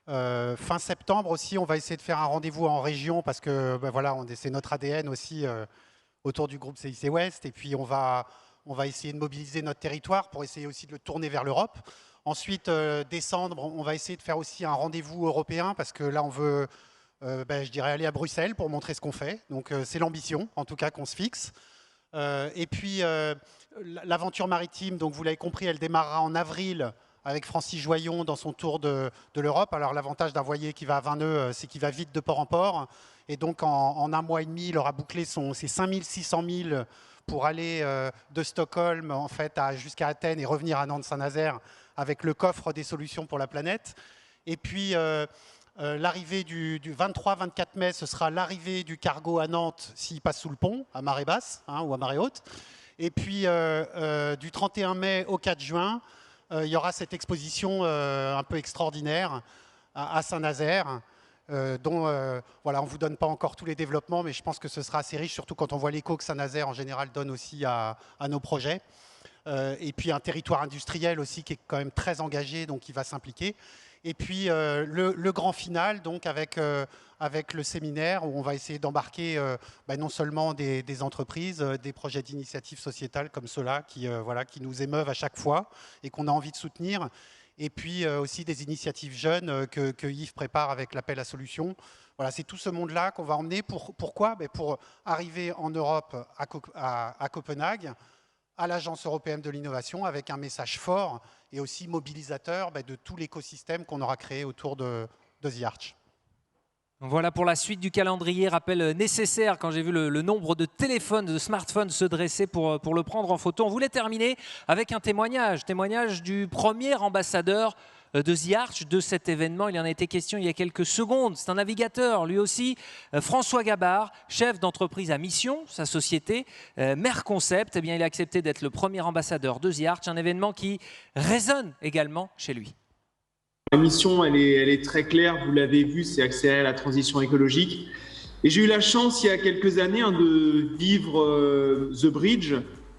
Fin septembre aussi, on va essayer de faire un rendez-vous en région parce que voilà, c'est notre ADN aussi autour du groupe CIC West. Et puis on va essayer de mobiliser notre territoire pour essayer aussi de le tourner vers l'Europe. Ensuite, décembre, on va essayer de faire aussi un rendez-vous européen parce que là, on veut, je dirais, aller à Bruxelles pour montrer ce qu'on fait. Donc c'est l'ambition, en tout cas, qu'on se fixe. Et puis l'aventure maritime, donc vous l'avez compris, elle démarrera en avril avec Francis Joyon dans son tour de l'Europe. Alors l'avantage d'un voilier qui va à 20 nœuds, c'est qu'il va vite de port en port. Et donc en un mois et demi, il aura bouclé ses 5600 000 pour aller de Stockholm en fait, jusqu'à Athènes et revenir à Nantes-Saint-Nazaire avec le coffre des solutions pour la planète. Et puis l'arrivée du 23-24 mai, ce sera l'arrivée du cargo à Nantes s'il passe sous le pont, à marée basse ou à marée haute. Et puis du 31 mai au 4 juin, il y aura cette exposition un peu extraordinaire à Saint-Nazaire, dont voilà, on ne vous donne pas encore tous les développements, mais je pense que ce sera assez riche, surtout quand on voit l'écho que Saint-Nazaire en général donne aussi à nos projets. Et puis un territoire industriel aussi qui est quand même très engagé, donc qui va s'impliquer. Et puis le grand final, donc avec le séminaire où on va essayer d'embarquer non seulement des entreprises, des projets d'initiative sociétale comme ceux-là qui nous émeuvent à chaque fois et qu'on a envie de soutenir. et puis aussi des initiatives jeunes que Yves prépare avec l'appel à solutions. Voilà, c'est tout ce monde-là qu'on va emmener. Pourquoi? Pour arriver en Europe à Copenhague, à l'Agence européenne de l'innovation, avec un message fort et aussi mobilisateur de tout l'écosystème qu'on aura créé autour de The Arch. Voilà pour la suite du calendrier. Rappel nécessaire quand j'ai vu le nombre de téléphones, de smartphones se dresser pour le prendre en photo. On voulait terminer avec un témoignage du premier ambassadeur de The Arch, de cet événement. Il en a été question il y a quelques secondes. C'est un navigateur, lui aussi, François Gabard, chef d'entreprise à mission, sa société, Merconcept. Eh bien, il a accepté d'être le premier ambassadeur de The Arch, un événement qui résonne également chez lui. La mission, elle est très claire, vous l'avez vu, c'est accélérer la transition écologique. Et j'ai eu la chance, il y a quelques années, de vivre The Bridge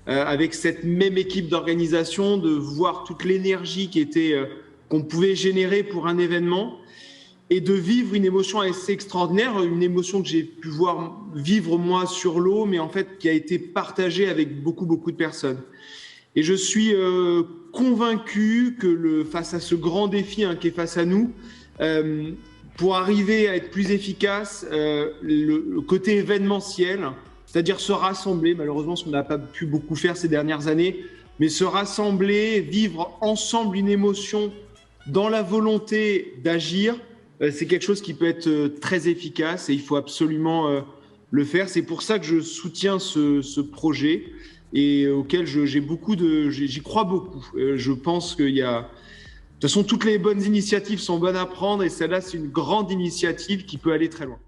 avec cette même équipe d'organisation, de voir toute l'énergie qu'on pouvait générer pour un événement et de vivre une émotion assez extraordinaire, une émotion que j'ai pu vivre moi sur l'eau, mais en fait qui a été partagée avec beaucoup de personnes. Et je suis convaincu que face à ce grand défi qui est face à nous, pour arriver à être plus efficace, le côté événementiel, c'est-à-dire se rassembler, malheureusement ce qu'on n'a pas pu beaucoup faire ces dernières années, mais se rassembler, vivre ensemble une émotion dans la volonté d'agir, c'est quelque chose qui peut être très efficace et il faut absolument le faire. C'est pour ça que je soutiens ce projet et auquel j'y crois beaucoup. Je pense qu'il y a... De toute façon, toutes les bonnes initiatives sont bonnes à prendre et celle-là, c'est une grande initiative qui peut aller très loin.